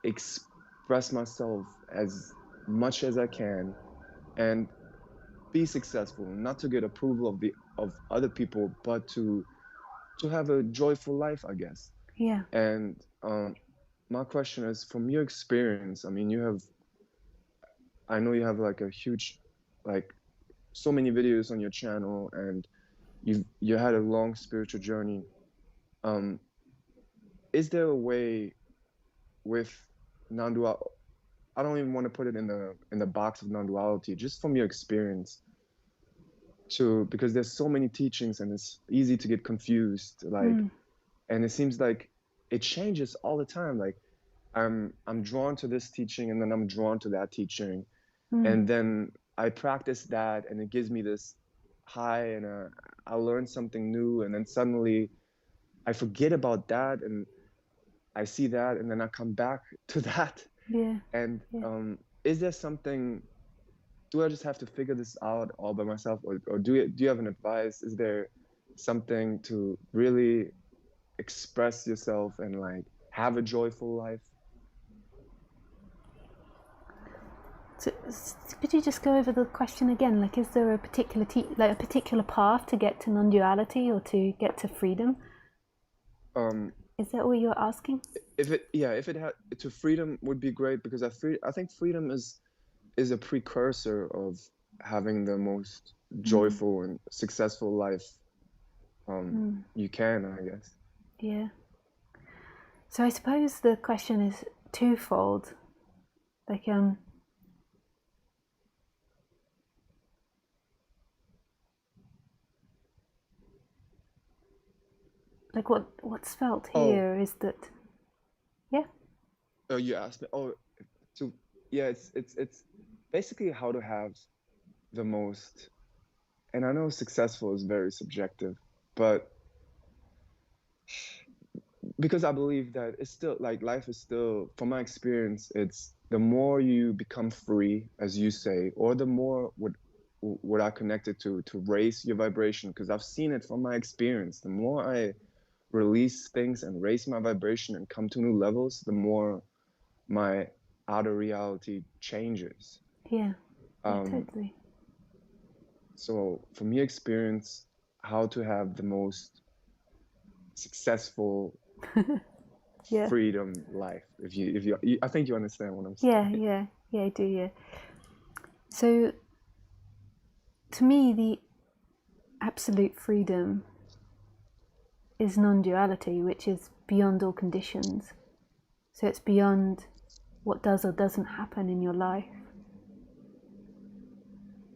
express myself as much as I can and be successful, not to get approval of other people, but to have a joyful life, I guess. Yeah. And my question is, from your experience, I mean, I know you have like a huge, like so many videos on your channel, and you had a long spiritual journey. Um, is there a way with non-dual? I don't even want to put it in the box of non-duality. Just from your experience, to because there's so many teachings and it's easy to get confused. Like, and it seems like it changes all the time. Like, I'm drawn to this teaching, and then I'm drawn to that teaching, and then I practice that, and it gives me this high, and I learn something new, and then suddenly I forget about that, and I see that, and then I come back to that. Yeah. And Yeah. is there something? Do I just have to figure this out all by myself, or do you have an advice? Is there something to really express yourself and like have a joyful life? So, could you just go over the question again? Like, is there a particular like a particular path to get to non-duality or to get to freedom? Um, Is that what you're asking? if it had to, freedom would be great, because I think freedom is a precursor of having the most joyful and successful life you can, I guess. Yeah. So I suppose the question is twofold. Like, what's felt Oh, here is that, yeah, oh, you asked me. Oh, to yeah, it's basically how to have the most. And I know successful is very subjective, but because I believe that it's still like life is still, from my experience, it's the more you become free, as you say, or the more what I connected to raise your vibration, because I've seen it from my experience. The more I release things and raise my vibration and come to new levels, the more my outer reality changes. yeah, yeah, Um, totally. so from your experience, how to have the most successful Yeah, freedom life, if you I think you understand what I'm yeah, saying. yeah, yeah, I do, yeah. So to me, the absolute freedom is non-duality, which is beyond all conditions. So it's beyond what does or doesn't happen in your life.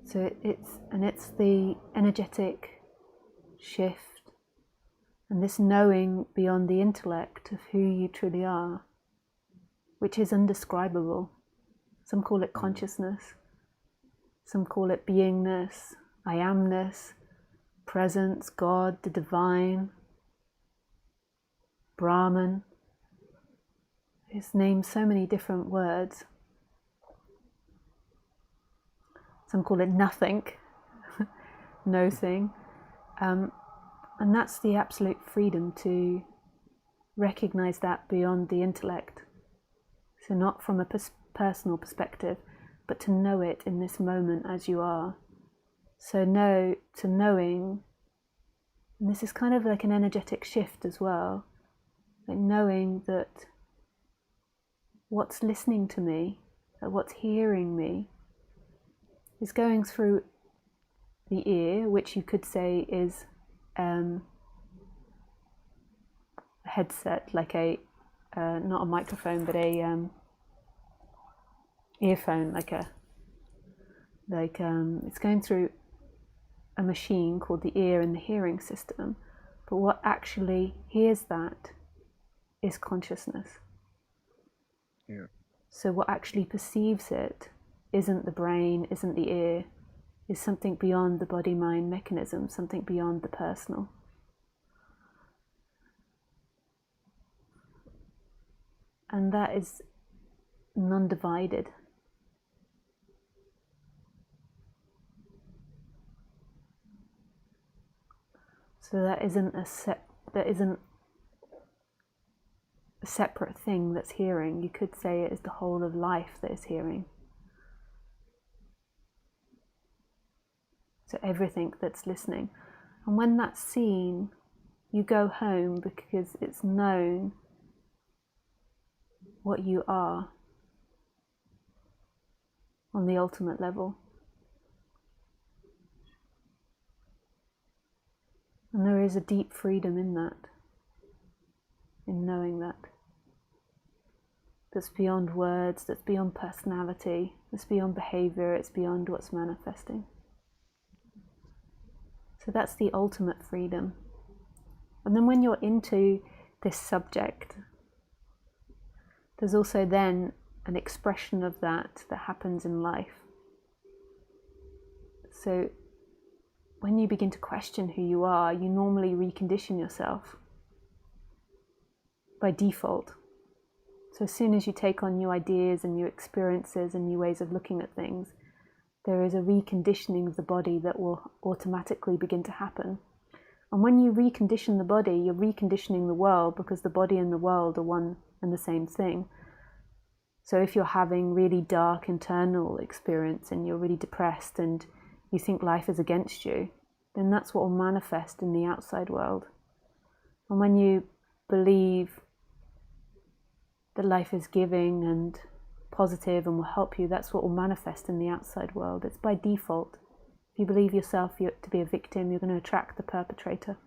So it's the energetic shift and this knowing beyond the intellect of who you truly are, which is undescribable. Some call it consciousness, some call it beingness, I amness, presence, God, the divine. Brahman. It's named so many different words. Some call it nothing, no thing. And that's the absolute freedom to recognize that beyond the intellect. So not from a personal perspective, but to know it in this moment as you are. So knowing, and this is kind of like an energetic shift as well, like knowing that what's listening to me, that what's hearing me, is going through the ear, which you could say is a headset, like a not a microphone, but a earphone, it's going through a machine called the ear and the hearing system. But what actually hears that is consciousness. Yeah. So what actually perceives it isn't the brain, isn't the ear, is something beyond the body-mind mechanism, something beyond the personal. And that is non-divided. So that isn't a separate thing that's hearing. You could say it is the whole of life that is hearing. So everything that's listening. And when that's seen, you go home because it's known what you are on the ultimate level. And there is a deep freedom in that, in knowing that. That's beyond words, that's beyond personality, that's beyond behavior, it's beyond what's manifesting. So that's the ultimate freedom. And then when you're into this subject, there's also then an expression of that happens in life. So when you begin to question who you are, you normally recondition yourself by default. So as soon as you take on new ideas and new experiences and new ways of looking at things, there is a reconditioning of the body that will automatically begin to happen. And when you recondition the body, you're reconditioning the world, because the body and the world are one and the same thing. So if you're having really dark internal experience and you're really depressed and you think life is against you, then that's what will manifest in the outside world. And when you believe that life is giving and positive and will help you, that's what will manifest in the outside world. It's by default. If you believe yourself to be a victim, you're going to attract the perpetrator.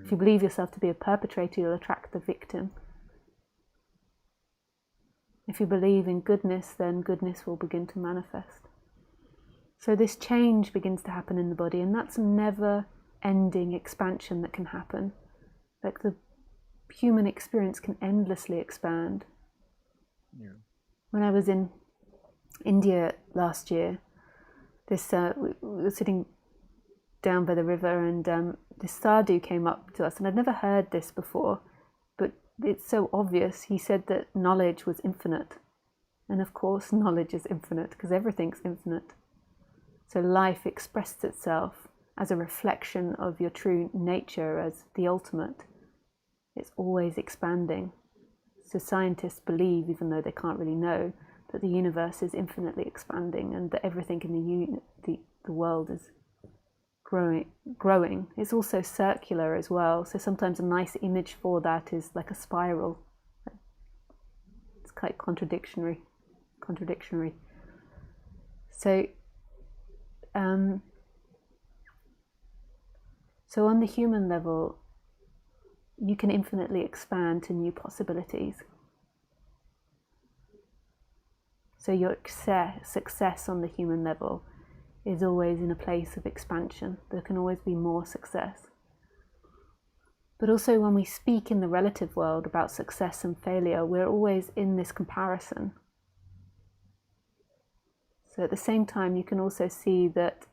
If you believe yourself to be a perpetrator, you'll attract the victim. If you believe in goodness, then goodness will begin to manifest. So this change begins to happen in the body, and that's a never-ending expansion that can happen. Like the human experience can endlessly expand. Yeah. When I was in India last year, we were sitting down by the river, and this sadhu came up to us, and I'd never heard this before, but it's so obvious. He said that knowledge was infinite, and of course knowledge is infinite because everything's infinite. So life expressed itself as a reflection of your true nature as the ultimate. It's always expanding. So scientists believe, even though they can't really know, that the universe is infinitely expanding and that everything in the world is growing. It's also circular as well. So sometimes a nice image for that is like a spiral. It's quite contradictory. So on the human level, you can infinitely expand to new possibilities. So your success on the human level is always in a place of expansion. There can always be more success. But also when we speak in the relative world about success and failure, we're always in this comparison. So at the same time, you can also see that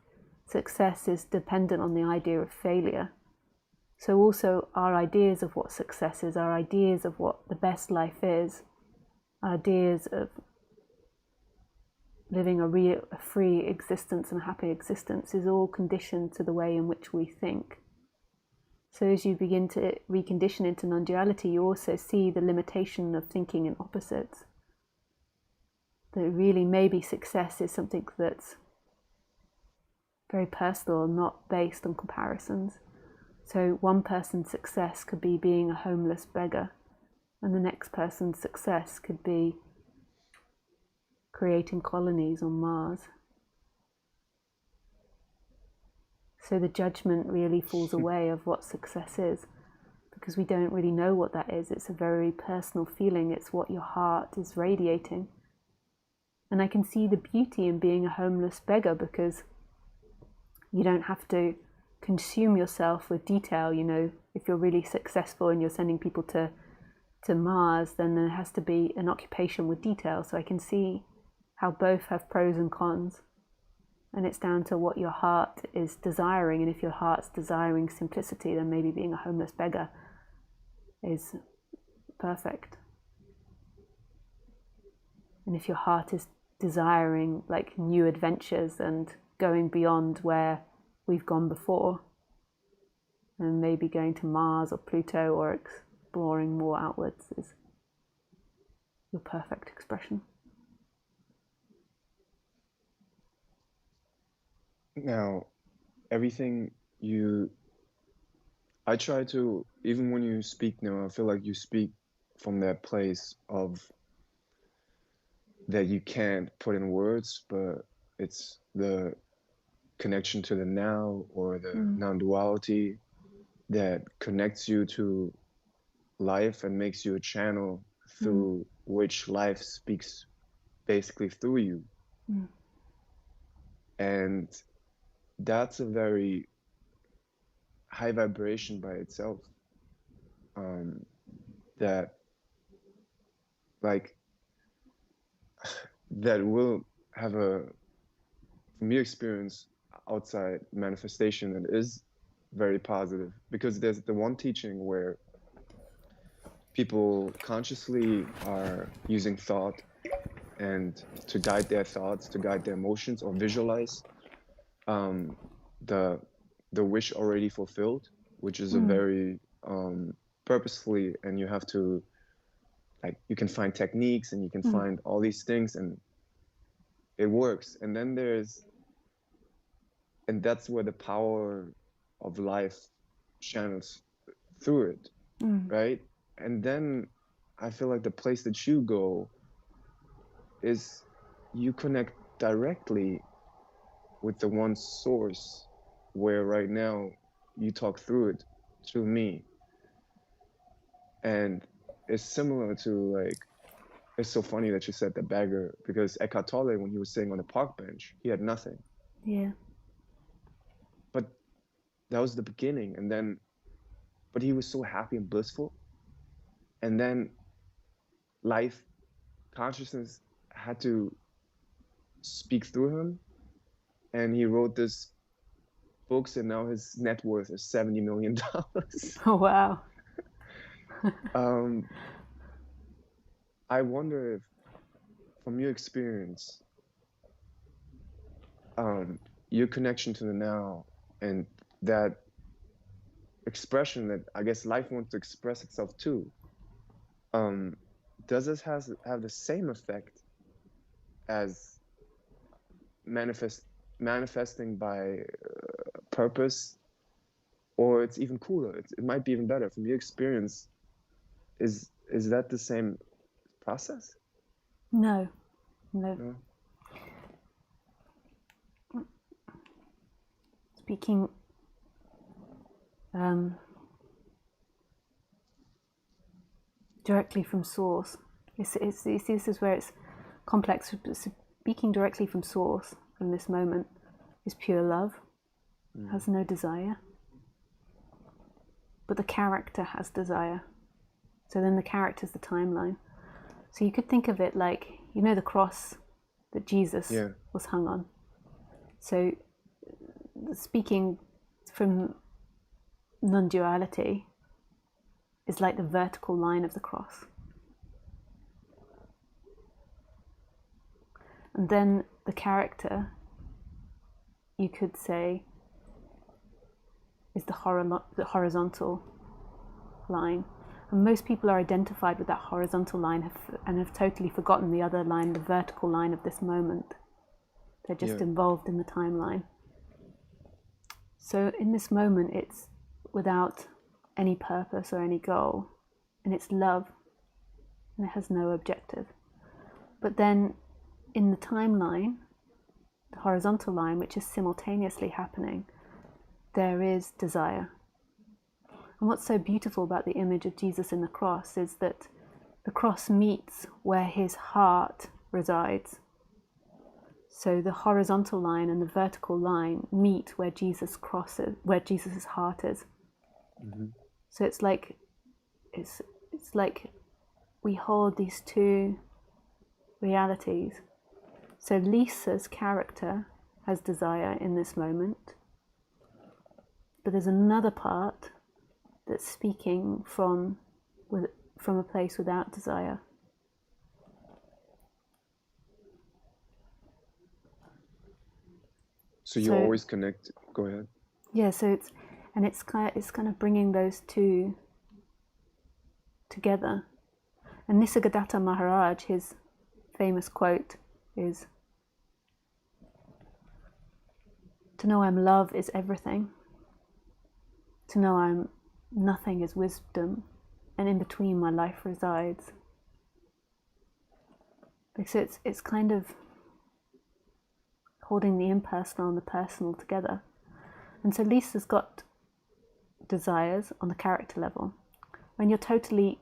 success is dependent on the idea of failure. So also our ideas of what success is, our ideas of what the best life is, our ideas of living a free existence and a happy existence is all conditioned to the way in which we think. So as you begin to recondition into non-duality, you also see the limitation of thinking in opposites. That really maybe success is something that's very personal, not based on comparisons. So one person's success could be being a homeless beggar, and the next person's success could be creating colonies on Mars. So the judgment really falls away of what success is, because we don't really know what that is. It's a very personal feeling. It's what your heart is radiating. And I can see the beauty in being a homeless beggar, because you don't have to consume yourself with detail. You know, if you're really successful and you're sending people to Mars, then there has to be an occupation with detail. So I can see how both have pros and cons. And it's down to what your heart is desiring. And if your heart's desiring simplicity, then maybe being a homeless beggar is perfect. And if your heart is desiring like new adventures and going beyond where we've gone before, and maybe going to Mars or Pluto or exploring more outwards, is your perfect expression. Now, everything I try to, even when you speak now, I feel like you speak from that place of that you can't put in words, but it's the connection to the now, or the non-duality that connects you to life and makes you a channel through which life speaks basically through you. And that's a very high vibration by itself, that like that will have from your experience, outside manifestation that is very positive, because there's the one teaching where people consciously are using thought and to guide their thoughts, to guide their emotions, or visualize the wish already fulfilled, which is a very purposefully, and you have to, like, you can find techniques and you can find all these things and it works. And then and that's where the power of life channels through it, right? And then I feel like the place that you go is you connect directly with the one source, where right now you talk through it to me. And it's similar to, like, it's so funny that you said the beggar, because Eckhart Tolle, when he was sitting on the park bench, he had nothing. Yeah. But that was the beginning. And then, but he was so happy and blissful. And then life, consciousness had to speak through him. And he wrote this books, and now his net worth is $70 million. Oh, wow. I wonder if, from your experience, your connection to the now and that expression that I guess life wants to express itself too, does this have the same effect as manifesting by purpose, or it's even cooler? It might be even better. From your experience, is that the same process? No. Speaking directly from source, this is where it's complex. Speaking directly from source, from this moment, is pure love, has no desire. But the character has desire. So then the character is the timeline. So you could think of it like, you know, the cross that Jesus was hung on. So speaking from non-duality is like the vertical line of the cross. And then the character, you could say, is the horizontal line. And most people are identified with that horizontal line and have totally forgotten the other line, the vertical line of this moment. They're just involved in the timeline. So in this moment, it's without any purpose or any goal, and it's love, and it has no objective. But then in the timeline, the horizontal line, which is simultaneously happening, there is desire. And what's so beautiful about the image of Jesus in the cross is that the cross meets where his heart resides. So the horizontal line and the vertical line meet where Jesus crosses, where Jesus's heart is. Mm-hmm. So it's like we hold these two realities. So Lisa's character has desire in this moment, but there's another part that's speaking from a place without desire. So you always connect. Go ahead. Yeah. So it's kind of bringing those two together. And Nisargadatta Maharaj, his famous quote is, "To know I'm love is everything. To know I'm nothing is wisdom, and in between my life resides." Because it's kind of holding the impersonal and the personal together. And so Lisa's got desires on the character level. When you're totally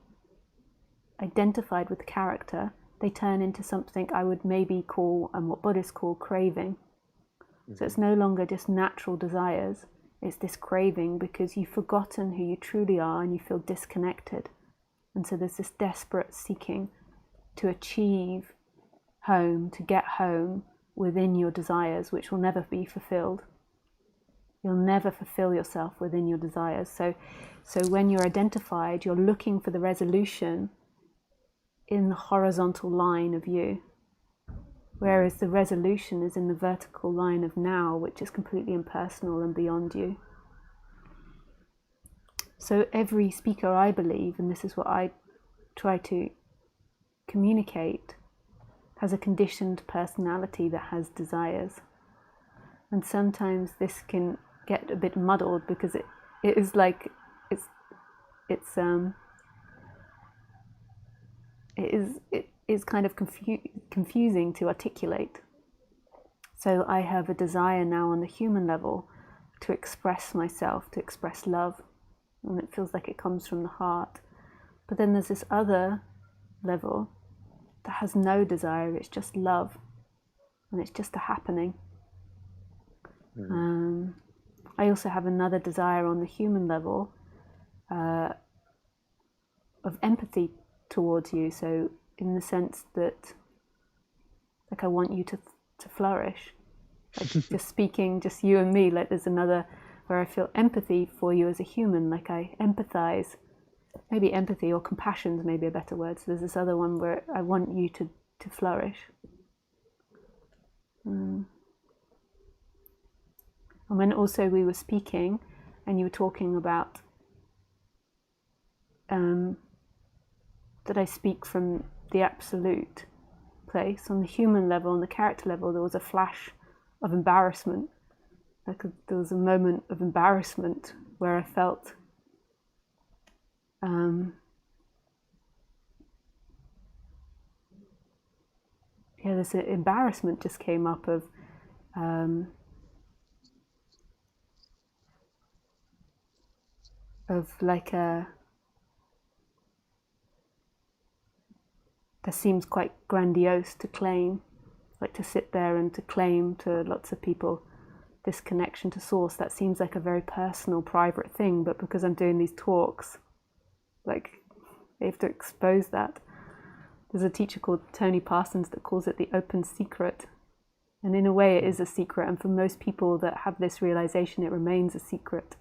identified with the character, they turn into something I would maybe call, and what Buddhists call, craving. Mm-hmm. So it's no longer just natural desires, it's this craving because you've forgotten who you truly are and you feel disconnected. And so there's this desperate seeking to achieve home, to get home within your desires, which will never be fulfilled. You'll never fulfill yourself within your desires. So when you're identified, you're looking for the resolution in the horizontal line of you, whereas the resolution is in the vertical line of now, which is completely impersonal and beyond you. So every speaker, I believe, and this is what I try to communicate, has a conditioned personality that has desires. And sometimes this can get a bit muddled because it is like it is kind of confusing to articulate. So I have a desire now on the human level to express myself, to express love, and it feels like it comes from the heart. But then there's this other level that has no desire, it's just love, and it's just a happening. Mm-hmm. I also have another desire on the human level of empathy towards you, so in the sense that like I want you to flourish, like just speaking, just you and me, like there's another where I feel empathy for you as a human, like I empathize. Maybe empathy or compassion is maybe a better word. So there's this other one where I want you to flourish. And when also we were speaking and you were talking about that I speak from the absolute place, on the human level, on the character level, there was a flash of embarrassment. There was a moment of embarrassment where I felt this embarrassment just came up of like that seems quite grandiose to claim, like to sit there and to claim to lots of people this connection to source. That seems like a very personal, private thing, but because I'm doing these talks, like they have to expose that. There's a teacher called Tony Parsons that calls it the open secret. And in a way it is a secret, and for most people that have this realization, it remains a secret.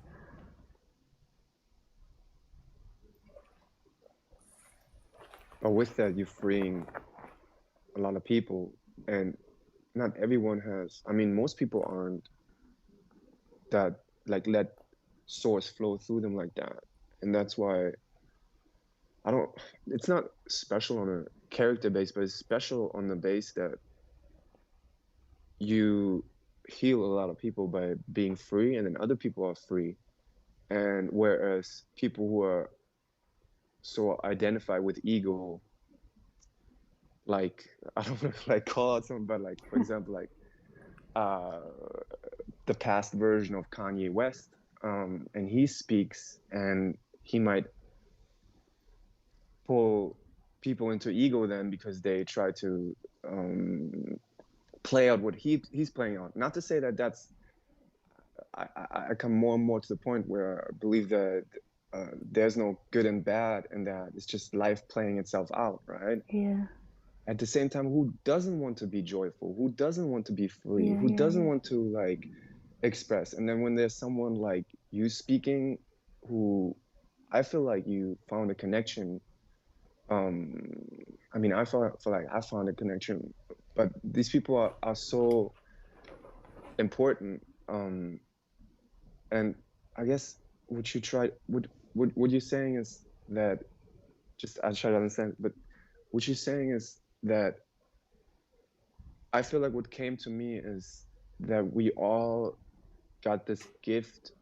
but with that, you're freeing a lot of people, and not everyone has. I mean, most people aren't that like let source flow through them like that, and that's why I don't. It's not special on a character base, but it's special on the base that you heal a lot of people by being free, and then other people are free. And whereas people who are so identified with ego, like I don't want to like call out someone, but like for example, like uh, the past version of Kanye West, and he speaks, and he might pull people into ego then because they try to um, play out what he's playing out. Not to say that that's I come more and more to the point where I believe that there's no good and bad, and that it's just life playing itself out, right? Yeah. At the same time, who doesn't want to be joyful? Who doesn't want to be free? Yeah. Who Yeah. doesn't Yeah. want to like express? And then when there's someone like you speaking, who I feel like you found a connection. Um, I mean, feel like I found a connection, but these people are so important. And I guess what you try, what you're saying is that, just I try to understand, but what you're saying is that I feel like what came to me is that we all got this gift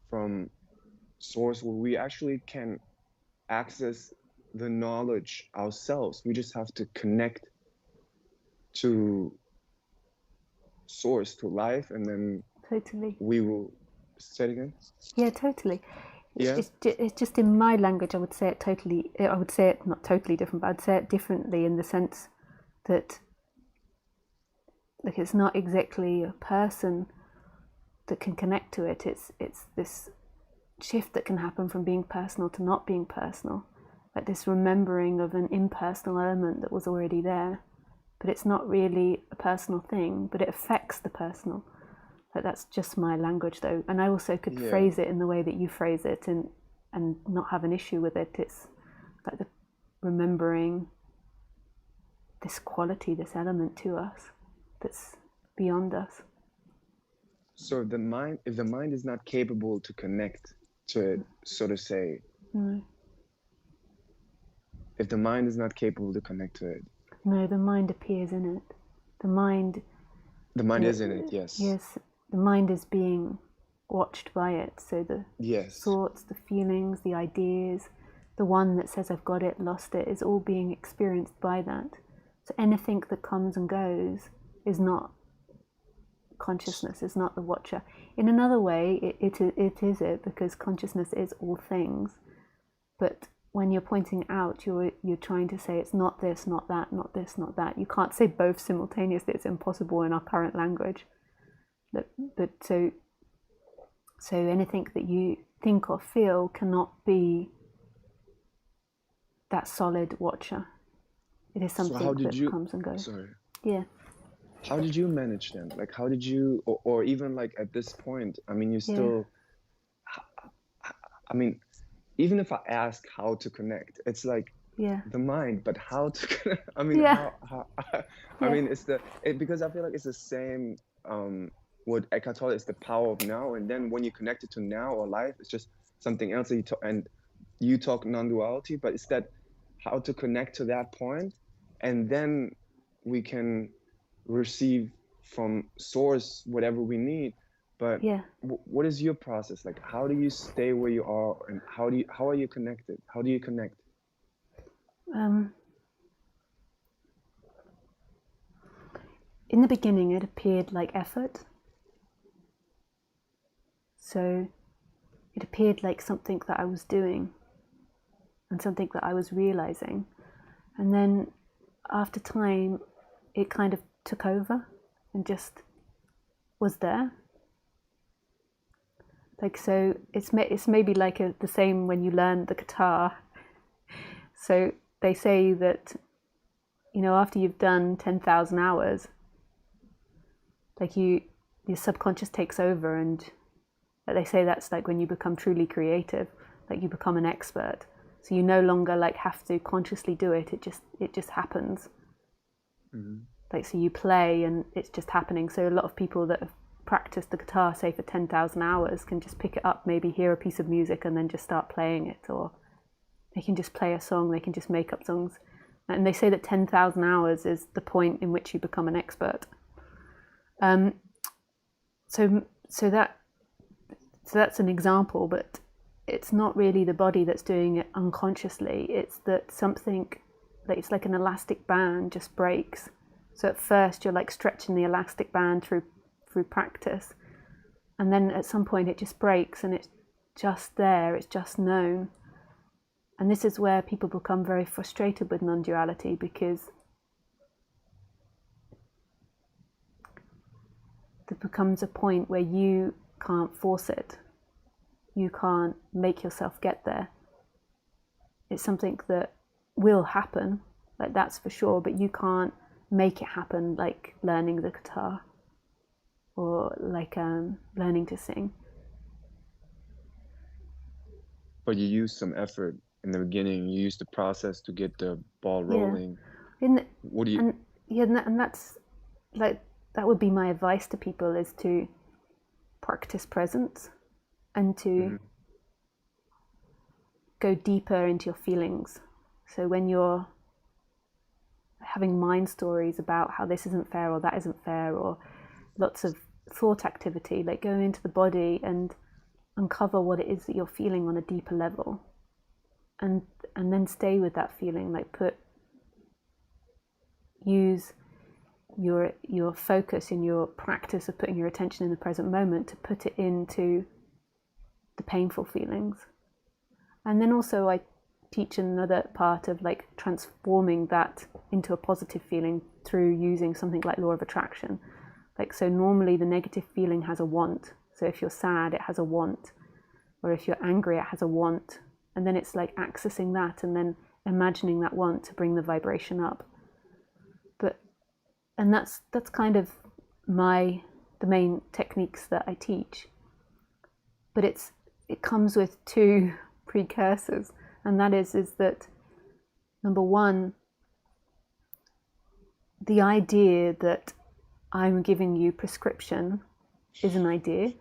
from source where we actually can access the knowledge ourselves. We just have to connect to source, to life, and then Totally. we will say it again. Yeah, totally. Yeah. It's just in my language. I would say it totally. I would say it not totally different, but I'd say it differently in the sense that, like, it's not exactly a person that can connect to it. It's this shift that can happen from being personal to not being personal, like this remembering of an impersonal element that was already there, but it's not really a personal thing, but it affects the personal. But that's just my language, though, and I also could Yeah. phrase it in the way that you phrase it, and not have an issue with it. It's like the remembering this quality, this element to us that's beyond us. So if the mind is not capable to connect to it, so to say, No, if the mind is not capable to connect to it, no, the mind appears in it. The mind, the mind is in it. Yes. yes, the mind is being watched by it. So the Yes. thoughts, the feelings, the ideas, the one that says I've got it, lost it, is all being experienced by that. So anything that comes and goes is not consciousness, is not the watcher. In another way, it is it, because consciousness is all things. But when you're pointing out, you're trying to say it's not this, not that, not this, not that. You can't say both simultaneously. It's impossible in our current language. But so anything that you think or feel cannot be that solid watcher. It is something that comes and goes. Sorry. Yeah. How did you manage then? Like, how did you, or even like at this point, I mean, you still, I mean, even if I ask how to connect, it's like the mind, but how to connect? I mean, how I mean, because I feel like it's the same, what Eckhart Tolle is the power of now. And then when you connect it to now or life, it's just something else that you talk non-duality, but it's that how to connect to that point, and then we can receive from source whatever we need. But what is your process like? How do you stay where you are, and how are you connected? How do you connect? In the beginning, it appeared like effort. So it appeared like something that I was doing and something that I was realizing. And then after time, it kind of took over and just was there. Like, so it's maybe like the same when you learn the guitar. So they say that, after you've done 10,000 hours, like your subconscious takes over, and they say that's like when you become truly creative, like you become an expert. So you no longer like have to consciously do it. It just happens. Hmm. Like, so you play and it's just happening. So a lot of people that have practiced the guitar, say for 10,000 hours, can just pick it up, maybe hear a piece of music and then just start playing it, or they can just play a song, they can just make up songs. And they say that 10,000 hours is the point in which you become an expert. So that's an example, but it's not really the body that's doing it unconsciously. It's that something, that it's like an elastic band just breaks. So at first you're like stretching the elastic band through practice, and then at some point it just breaks and it's just there, it's just known. And this is where people become very frustrated with non-duality, because there becomes a point where you can't force it. You can't make yourself get there. It's something that will happen, like that's for sure, but you can't make it happen, like learning the guitar or like learning to sing. But you use some effort in the beginning. You use the process to get the ball Yeah. rolling. What do you? And yeah, and that's like, that would be my advice to people, is to practice presence and to Mhm. go deeper into your feelings. So when you're having mind stories about how this isn't fair or that isn't fair, or lots of thought activity, like go into the body and uncover what it is that you're feeling on a deeper level, and then stay with that feeling. Like use your focus in your practice of putting your attention in the present moment to put it into the painful feelings. And then also I teach another part of like transforming that into a positive feeling through using something like law of attraction. Like, so normally the negative feeling has a want. So if you're sad, it has a want. Or if you're angry, it has a want. And then it's like accessing that and then imagining that want to bring the vibration up. And that's kind of the main techniques that I teach. But it comes with two precursors, and that is that, number one, the idea that I'm giving you prescription is an idea.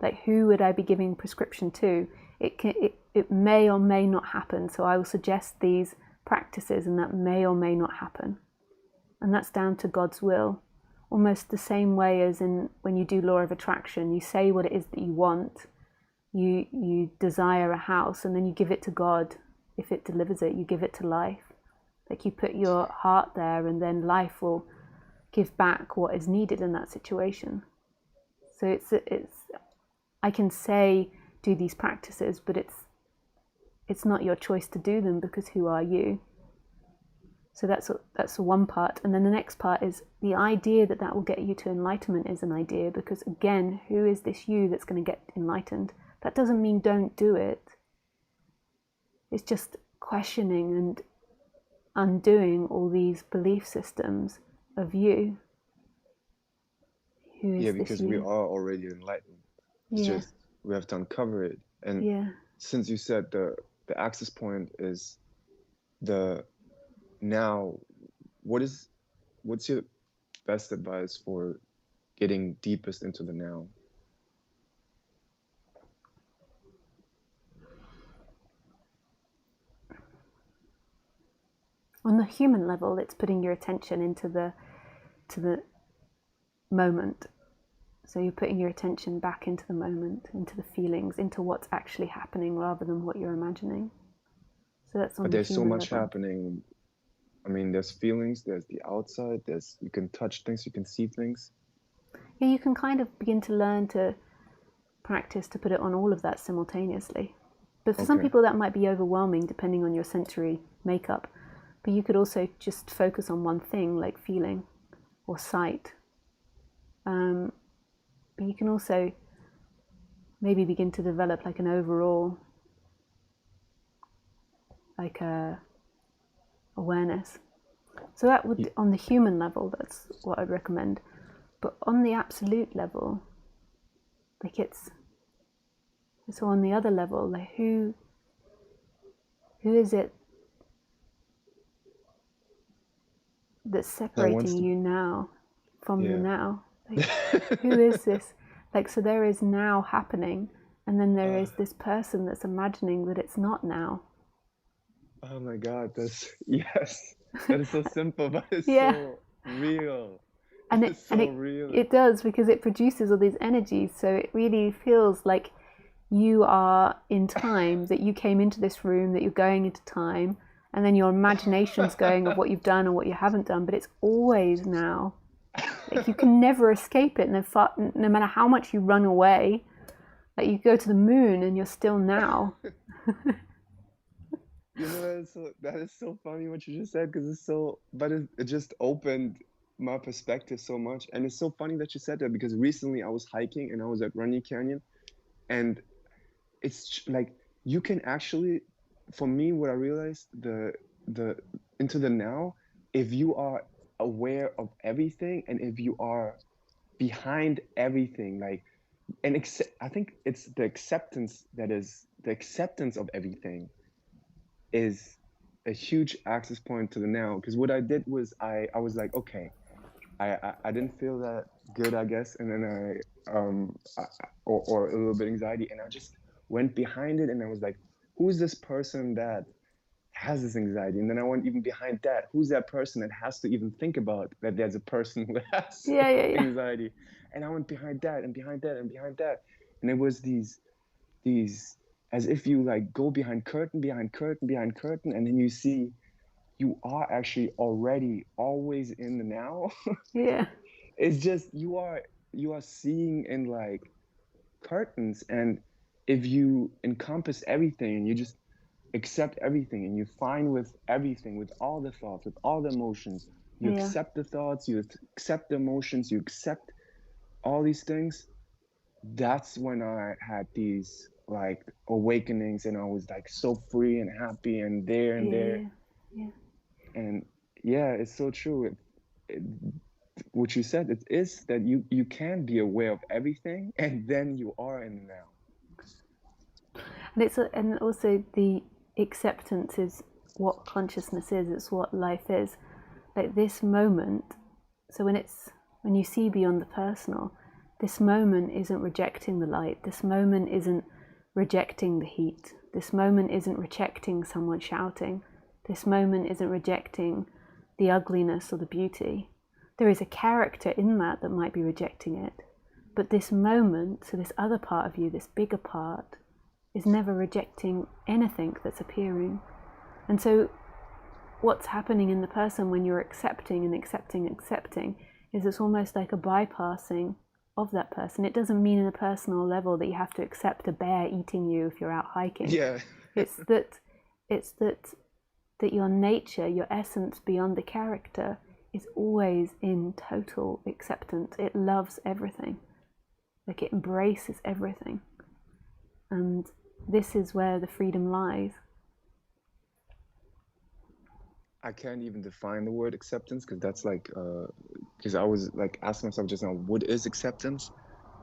Like, who would I be giving prescription to? It may or may not happen. So I will suggest these practices, and that may or may not happen. And that's down to God's will. Almost the same way as in when you do law of attraction, you say what it is that you want. You desire a house, and then you give it to God. If it delivers it, you give it to life. Like, you put your heart there, and then life will give back what is needed in that situation. So it's I can say do these practices, but it's not your choice to do them, because who are you? So that's one part. And then the next part is the idea that will get you to enlightenment is an idea, because again, who is this you that's going to get enlightened? That doesn't mean don't do it. It's just questioning and undoing all these belief systems of you. Who is Yeah, this because you? we are already enlightened. It's Yeah. just we have to uncover it. And Yeah. since you said the access point is the now, what's your best advice for getting deepest into the now? On the human level, it's putting your attention into the moment. So you're putting your attention back into the moment, into the feelings, into what's actually happening rather than what you're imagining. So that's on But the there's so human much level. happening. I mean, there's feelings, there's the outside, there's you can touch things, you can see things. Yeah, you can kind of begin to learn to practice to put it on all of that simultaneously. But for some Okay. people that might be overwhelming depending on your sensory makeup. But you could also just focus on one thing, like feeling or sight. But you can also maybe begin to develop like an overall like awareness. So that would, on the human level, that's what I'd recommend. But on the absolute level, like it's on the other level, like who Who is it that's That wants separating to, you now from the yeah. now? Like, who is this? Like, so there is now happening, and then there is this person that's imagining that it's not now. Oh my God, that's yes. That is so simple, but it's Yeah. so real. And It's so real. it does, because it produces all these energies, so it really feels like you are in time, that you came into this room, that you're going into time, and then your imagination's going of what you've done or what you haven't done, but it's always now. Like, you can never escape it, no matter how much you run away. Like, you go to the moon and you're still now. You know, that is so funny what you just said because it's so, but it just opened my perspective so much. And it's so funny that you said that because recently I was hiking and I was at Running Canyon, and like you can actually, for me, what I realized, the into the now, if you are aware of everything and if you are behind everything, like, and I think it's the acceptance of everything is a huge access point to the now. Because what I did was I was like, okay, I didn't feel that good, I guess, and then or a little bit anxiety, and I just went behind it, and I was like, who's this person that has this anxiety? And then I went even behind that. Who's that person that has to even think about that there's a person who has Yeah, yeah, yeah. anxiety? And I went behind that and behind that and behind that, and it was these as if you like go behind curtain, behind curtain, behind curtain, and then you see you are actually already always in the now. Yeah, It's just you are seeing in like curtains, and if you encompass everything and you just accept everything and you find with everything, with all the thoughts, with all the emotions, you yeah, accept the thoughts, you accept the emotions, you accept all these things. That's when I had these like awakenings, and I was like so free and happy and there and yeah, there. yeah, yeah, And yeah, it's so true. It, what you said, it is that you can be aware of everything and then you are in the now. and also the acceptance is what consciousness is. It's what life is. Like, this moment. So when you see beyond the personal, this moment isn't rejecting the light. This moment isn't rejecting the heat. This moment isn't rejecting someone shouting. This moment isn't rejecting the ugliness or the beauty. There is a character in that might be rejecting it. But this moment, so this other part of you, this bigger part, is never rejecting anything that's appearing. And so what's happening in the person when you're accepting and accepting, accepting, is it's almost like a bypassing of that person. It doesn't mean in a personal level that you have to accept a bear eating you if you're out hiking. Yeah. It's that your nature, your essence beyond the character, is always in total acceptance. It loves everything. Like, it embraces everything. And this is where the freedom lies. I can't even define the word acceptance because that's like because I was like asking myself just now, what is acceptance?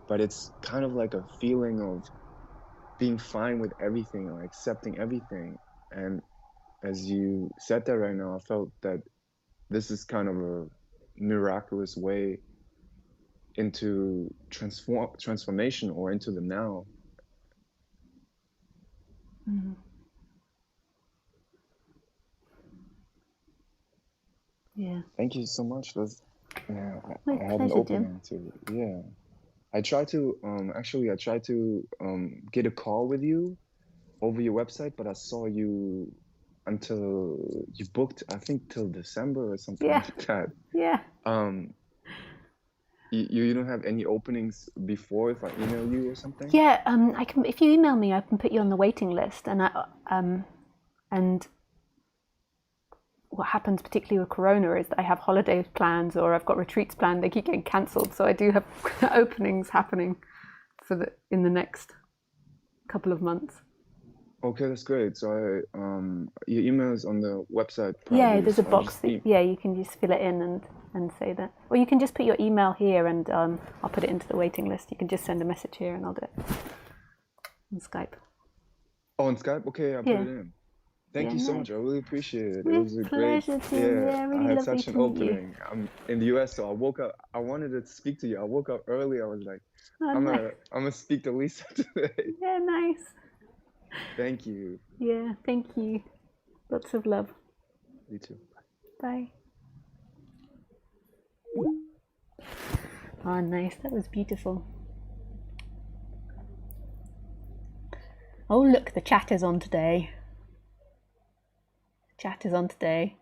But it's kind of like a feeling of being fine with everything or accepting everything. And as you said that right now, I felt that this is kind of a miraculous way into transformation or into the now. Mm. Yeah. Thank you so much. That's, yeah, My I had an pleasure, Jim. opening to, yeah. I tried to actually I tried to get a call with you over your website, but I saw you until you booked, I think till December or something Yeah. like that. Yeah. Um, you don't have any openings before if I email you or something? Yeah. I can, if you email me, I can put you on the waiting list. And what happens particularly with Corona is that I have holiday plans or I've got retreats planned. They keep getting cancelled, so I do have openings happening in the next couple of months. Okay, that's great. So your email is on the website Yeah, probably. there's a So I'll box just that, yeah, you can just fill it in and say that. Or you can just put your email here and I'll put it into the waiting list. You can just send a message here and I'll do it on Skype. oh, on Skype. Okay, I'll put Yeah. it in. Thank Yeah, you so nice. much. I really appreciate it. It was With a great, pleasure, Tim. yeah, Yeah, I really had lovely such an to meet you. opening. I'm in the US, so I woke up, I wanted to speak to you. I woke up early. I was like, Oh, nice. I'm gonna speak to Lisa today. Yeah, nice. Thank you. Yeah, thank you. Lots of love. You too. Bye. Oh, nice. That was beautiful. Oh, look, the chat is on today. Chat is on today.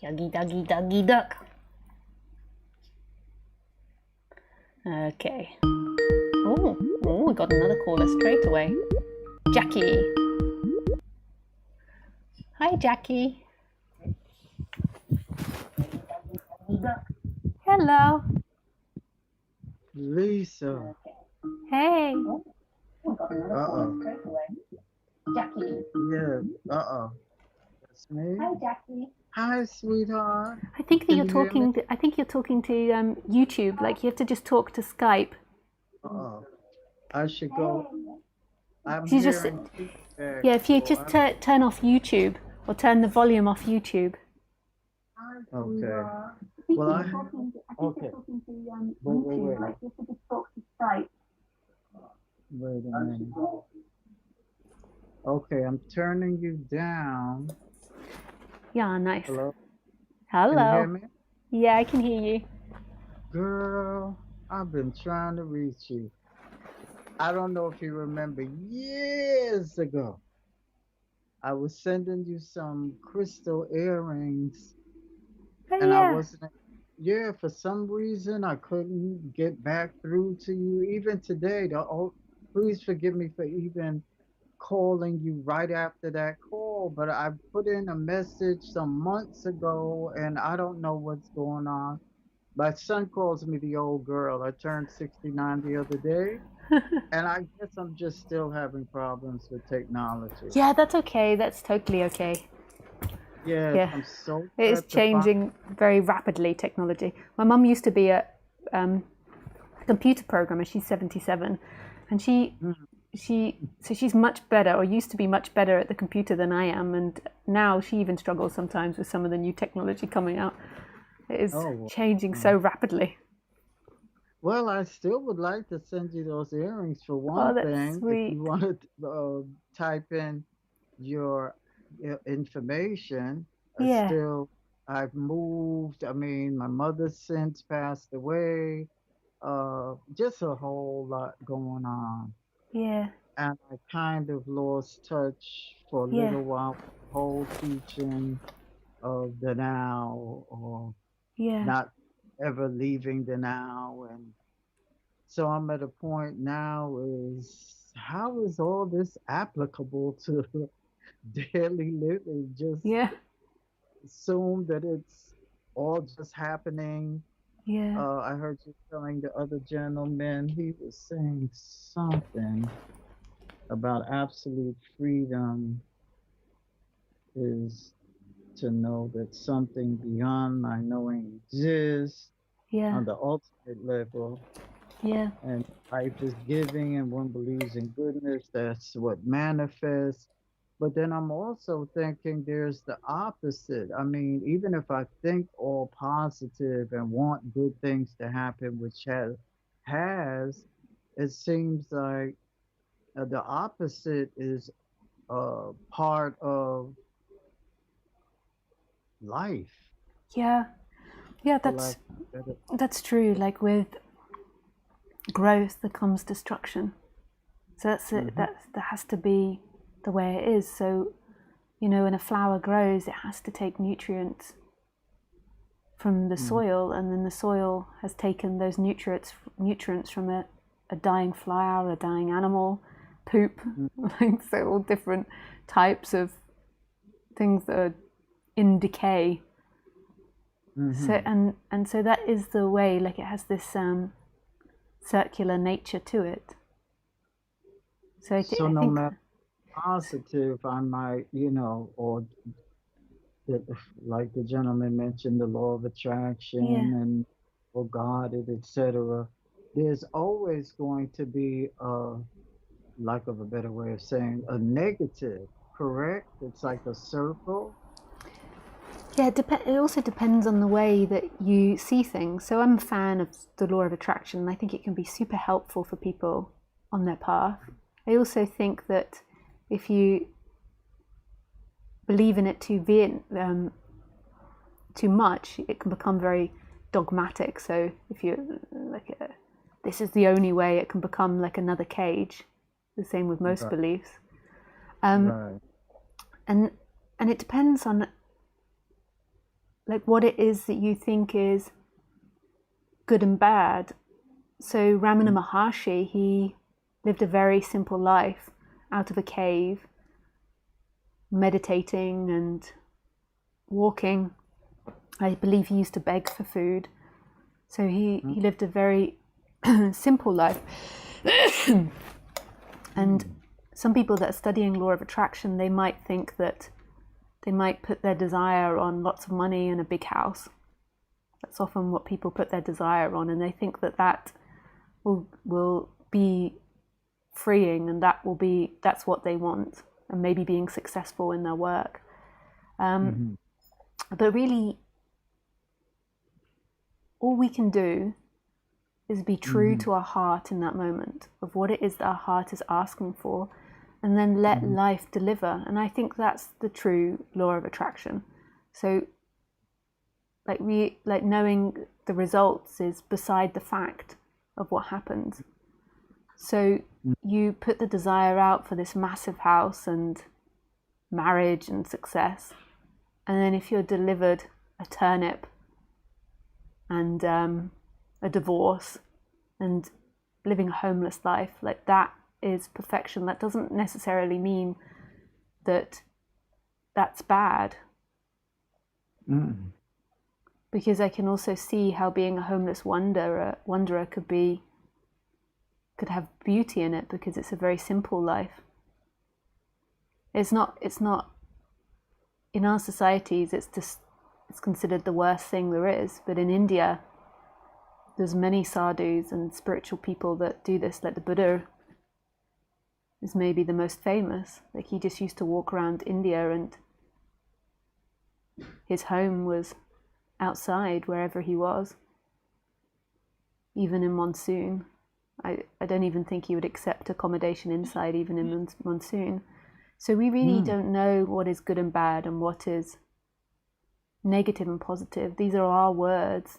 Yuggy, duggy, duggy, duck. Okay. Oh, we got another caller straight away. Jackie. Hi, Jackie. Hello. Lisa. Hey. Uh-oh. Jackie. Yeah. Uh-oh. That's me. Hi, Jackie. Hi, sweetheart. I think that Can you're you hear me? talking. I think you're talking to YouTube. Like you have to just talk to Skype. Uh-oh. I should go. I'm You just hearing feedback, yeah. If you so just turn off YouTube or turn the volume off YouTube. okay. Well, okay. Wait. Like you have to just talk to Skype. Wait a minute. Okay, I'm turning you down. Yeah, nice. Hello? Hello. Can you hear me? Yeah, I can hear you. Girl, I've been trying to reach you. I don't know if you remember years ago. I was sending you some crystal earrings Oh and I yeah. wasn't, yeah, for some reason I couldn't get back through to you. Even today, please forgive me for even calling you right after that call, but I put in a message some months ago and I don't know what's going on. My son calls me the old girl. I turned 69 the other day, and I guess I'm just still having problems with technology. Yeah, that's okay. That's totally okay. Yes, Yeah. I'm so It is glad to find. changing very rapidly, technology. My mum used to be a computer programmer. She's 77, and she's much better, or used to be much better at the computer than I am. And now she even struggles sometimes with some of the new technology coming out. It is Oh, changing so rapidly. well, I still would like to send you those earrings for Oh, one that's thing. If sweet. you want to type in your information, Yeah, still, I've moved. I mean, my mother since passed away. Just a whole lot going on. yeah, And I kind of lost touch for a yeah, little while with the whole teaching of the now or yeah, not ever leaving the now. And so I'm at a point now is how is all this applicable to daily living? Just yeah, assume that it's all just happening. yeah, I heard you telling the other gentleman, he was saying something about absolute freedom is to know that something beyond my knowing exists yeah, on the ultimate level, yeah, and life is giving, and one believes in goodness. That's what manifests. But then I'm also thinking there's the opposite. I mean, even if I think all positive and want good things to happen, which has, it seems like the opposite is part of life, yeah, yeah. for lack of better. That's true. Like with growth, there comes destruction. So that's it. Hmm. That has to be the way it is. So when a flower grows, it has to take nutrients from the Hmm. soil, and then the soil has taken those nutrients from a dying flower, a dying animal, poop, like so all different types of things that are in decay. So Hmm. and so that is the way. Like it has this circular nature to it. So So I no think matter positive, I might, or that, like the gentleman mentioned, the law of yeah, attraction and or God, etc. There's always going to be a, lack of a better way of saying, a negative correct? It's like a circle. Yeah, it also depends on the way that you see things. So I'm a fan of the law of attraction, and I think it can be super helpful for people on their path. I also think that if you believe in it too much, it can become very dogmatic. So if you this is the only way, it can become like another cage. The same with most Right. beliefs, Right. and it depends on like what it is that you think is good and bad. So Ramana Maharshi, he lived a very simple life out of a cave, meditating and walking. I believe he used to beg for food. So he lived a very simple life. And some people that are studying law of attraction, they might think that they might put their desire on lots of money and a big house. That's often what people put their desire on, and they think that that will be freeing, and that's what they want, and maybe being successful in their work. But really, all we can do is be true to our heart in that moment of what it is that our heart is asking for, and then let life deliver. And I think that's the true law of attraction. So like knowing the results is beside the fact of what happens. So you put the desire out for this massive house and marriage and success, and then if you're delivered a turnip and a divorce and living a homeless life, like that is perfection. That doesn't necessarily mean that that's bad. Because I can also see how being a homeless wanderer could have beauty in it, because it's a very simple life. It's not in our societies, it's considered the worst thing there is. But in India, there's many sadhus and spiritual people that do this. Like the Buddha is maybe the most famous. Like he just used to walk around India, and his home was outside wherever he was, even in monsoon. I don't even think he would accept accommodation inside, even in monsoon. So we really don't know what is good and bad and what is negative and positive. These are our words.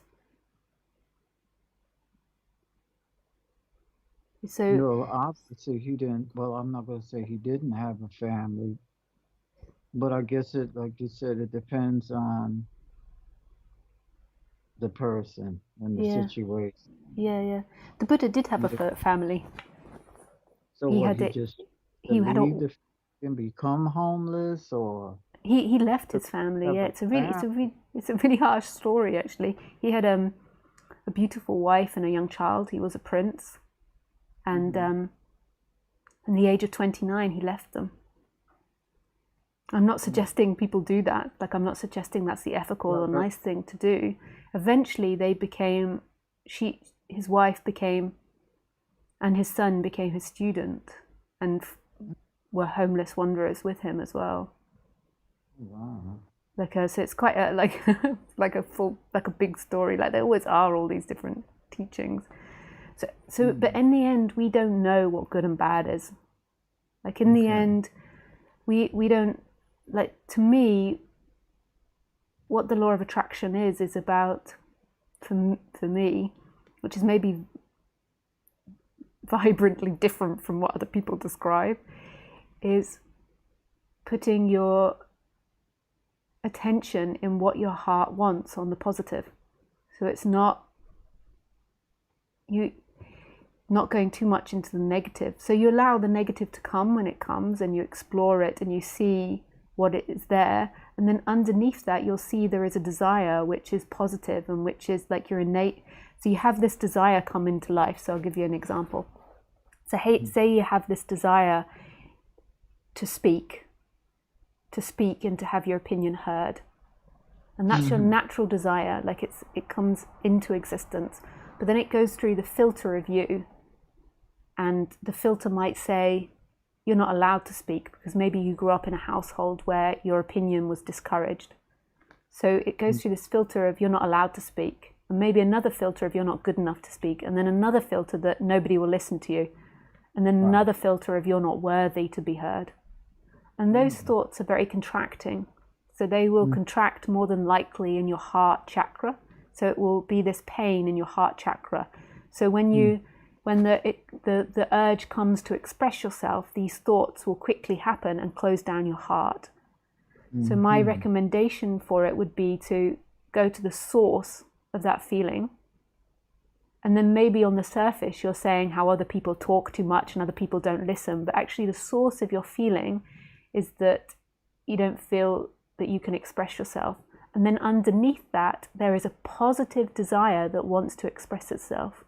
So No, obviously he didn't. Well, I'm not going to say he didn't have a family, but I guess it, like you said, it depends on the person and the yeah, situation. yeah. The Buddha did have a Yeah. family. So He what, had he it. just He had a. believed if he can become homeless, or He left to his family. have Yeah, a family? it's a really harsh story actually. He had a beautiful wife and a young child. He was a prince, and in the age of 29, he left them. I'm not suggesting people do that. Like, I'm not suggesting that's the ethical or Right. nice thing to do. Eventually, his wife became, and his son became his student, and were homeless wanderers with him as well. Wow. So it's quite a like a big story. Like there always are all these different teachings. But in the end, we don't know what good and bad is. Like in the Okay. end, we don't, like, to me, what the law of attraction is about, for me, which is maybe vibrantly different from what other people describe, is putting your attention in what your heart wants on the positive. So it's not going too much into the negative. So you allow the negative to come when it comes, and you explore it and you see what it is there. And then underneath that, you'll see there is a desire which is positive and which is like your innate. So you have this desire come into life. So I'll give you an example. So say you have this desire to speak and to have your opinion heard. And that's your natural desire. Like it comes into existence. But then it goes through the filter of you. And the filter might say, you're not allowed to speak because maybe you grew up in a household where your opinion was discouraged. So it goes through this filter of you're not allowed to speak, and maybe another filter of you're not good enough to speak, and then another filter that nobody will listen to you, and then another filter of you're not worthy to be heard. And those thoughts are very contracting. So they will contract more than likely in your heart chakra. So it will be this pain in your heart chakra. So when the urge comes to express yourself, these thoughts will quickly happen and close down your heart. So my recommendation for it would be to go to the source of that feeling. And then maybe on the surface, you're saying how other people talk too much and other people don't listen. But actually the source of your feeling is that you don't feel that you can express yourself. And then underneath that, there is a positive desire that wants to express itself.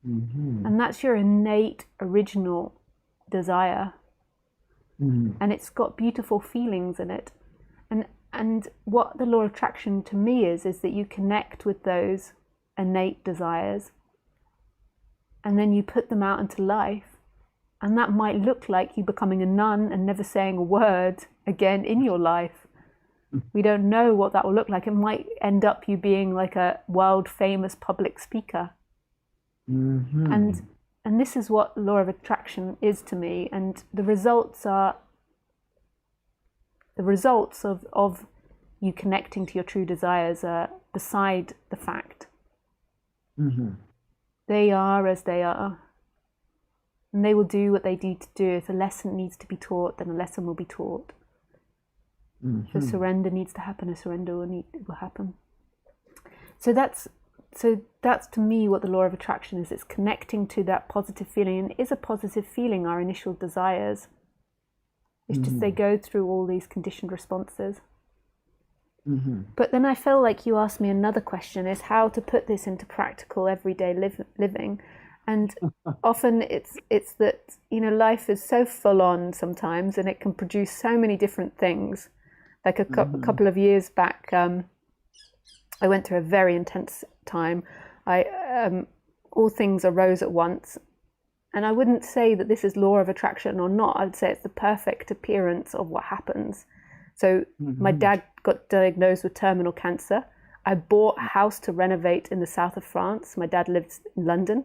And that's your innate, original desire. And it's got beautiful feelings in it. And what the law of attraction to me is that you connect with those innate desires and then you put them out into life. And that might look like you becoming a nun and never saying a word again in your life. We don't know what that will look like. It might end up you being like a world famous public speaker. And this is what law of attraction is to me. And the results are of you connecting to your true desires are beside the fact. They are as they are. And they will do what they need to do. If a lesson needs to be taught, then a lesson will be taught. If a surrender needs to happen, a surrender will happen. So that's to me what the law of attraction is. It's connecting to that positive feeling. And it is a positive feeling, our initial desires. It's just they go through all these conditioned responses. But then I feel like you asked me another question, is how to put this into practical everyday living. And often it's that, life is so full on sometimes, and it can produce so many different things. Like a couple of years back, I went through a very intense time. All things arose at once. And I wouldn't say that this is law of attraction or not. I'd say it's the perfect appearance of what happens. So my dad got diagnosed with terminal cancer. I bought a house to renovate in the south of France. My dad lives in London.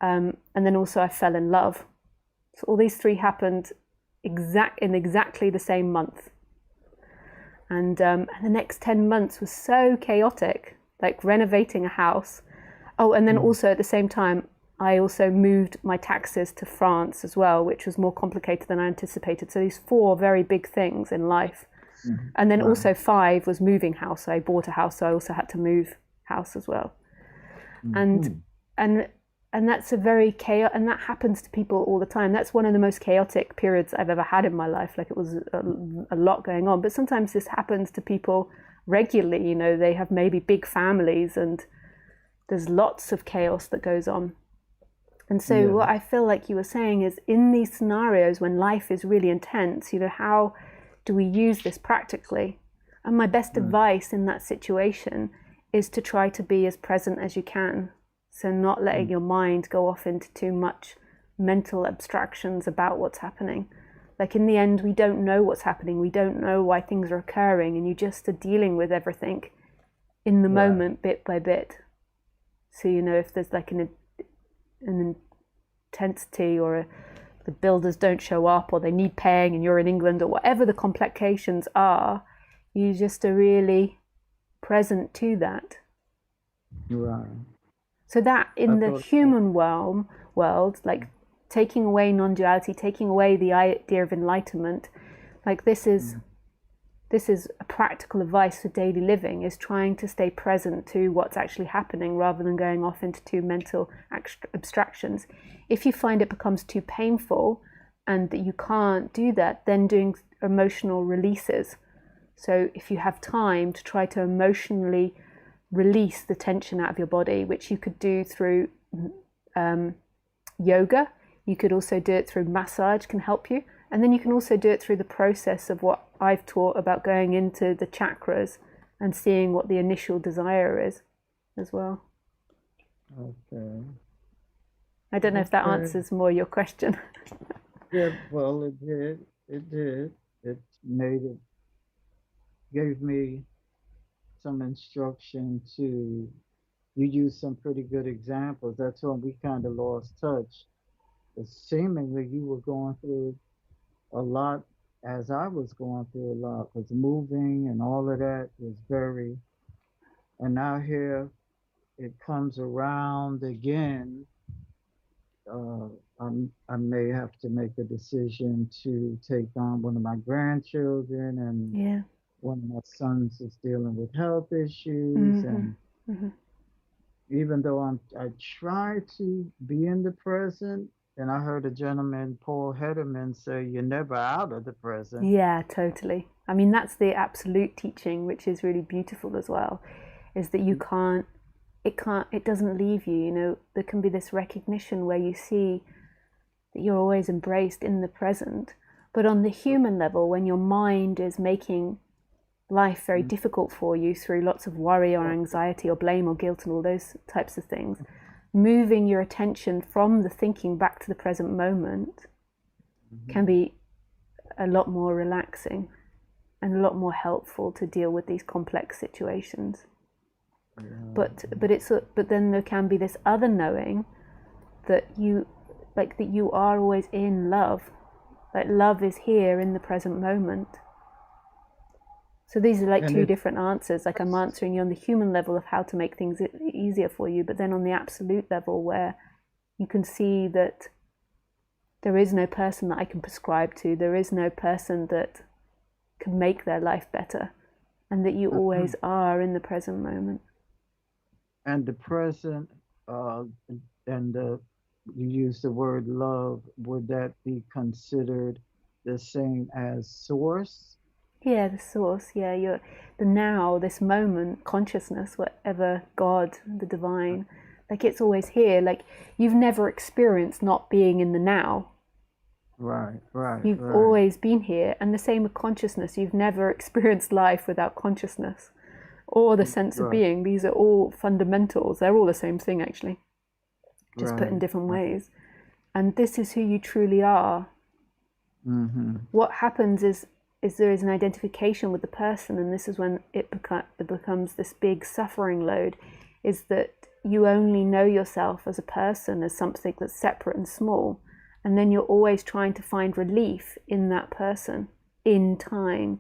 And then also I fell in love. So all these three happened in exactly the same month. And the next 10 months was so chaotic, like renovating a house. Oh, and then also at the same time, I also moved my taxes to France as well, which was more complicated than I anticipated. So these 4 very big things in life. And then also 5 was moving house. So I bought a house, so I also had to move house as well. And that's a very and that happens to people all the time. That's one of the most chaotic periods I've ever had in my life. Like it was a lot going on. But sometimes this happens to people regularly. They have maybe big families and there's lots of chaos that goes on. And so what I feel like you were saying is in these scenarios when life is really intense, how do we use this practically? And my best advice in that situation is to try to be as present as you can. So not letting your mind go off into too much mental abstractions about what's happening. Like in the end, we don't know what's happening. We don't know why things are occurring. And you just are dealing with everything in the moment, bit by bit. So, if there's like an intensity or the builders don't show up or they need paying and you're in England or whatever the complications are, you just are really present to that. Right. So that in the human world, like taking away non-duality, taking away the idea of enlightenment, like this is a practical advice for daily living, is trying to stay present to what's actually happening rather than going off into too mental abstractions. If you find it becomes too painful and that you can't do that, then doing emotional releases. So if you have time to try to emotionally release the tension out of your body, which you could do through yoga. You could also do it through massage, can help you. And then you can also do it through the process of what I've taught about going into the chakras and seeing what the initial desire is as well. Okay. I don't know if that answers more your question. Yeah, well, it did. It did. It made it, gave me some instruction to, you used some pretty good examples. That's when we kind of lost touch. But seemingly you were going through a lot as I was going through a lot, because moving and all of that was very, and now here it comes around again. uh, I may have to make a decision to take on one of my grandchildren, and Yeah. one of my sons is dealing with health issues. Mhm. And Mhm. even though I try to be in the present, and I heard a gentleman, Paul Hederman, say, "You're never out of the present." Yeah, totally. I mean, that's the absolute teaching, which is really beautiful as well, is that you can't, it doesn't leave you, you know, there can be this recognition where you see that you're always embraced in the present. But on the human level, when your mind is making life very difficult for you through lots of worry or anxiety or blame or guilt and all those types of things, moving your attention from the thinking back to the present moment can Mhm. be a lot more relaxing and a lot more helpful to deal with these complex situations. Yeah. But then there can be this other knowing that you, like, that you are always in love, like love is here in the present moment. So these are like And two it's different answers. Like, I'm answering you on the human level of how to make things easier for you, but then on the absolute level where you can see that there is no person that I can prescribe to, there is no person that can make their life better, and that you always are in the present moment. and the present, uh, and you use the word love. Would that be considered the same as source? Yeah, the source. Yeah, you're the now, this moment, consciousness, whatever, God, the divine. Like, it's always here. Like, you've never experienced not being in the now. Right, right, You've right, always been here. And the same with consciousness. You've never experienced life without consciousness or the sense of right, being. These are all fundamentals. They're all the same thing, actually, just put in right, different right. ways. And this is who you truly are. Mm-hmm. What happens is there is an identification with the person, and this is when it becomes this big suffering load, is that you only know yourself as a person, as something that's separate and small, and then you're always trying to find relief in that person in time,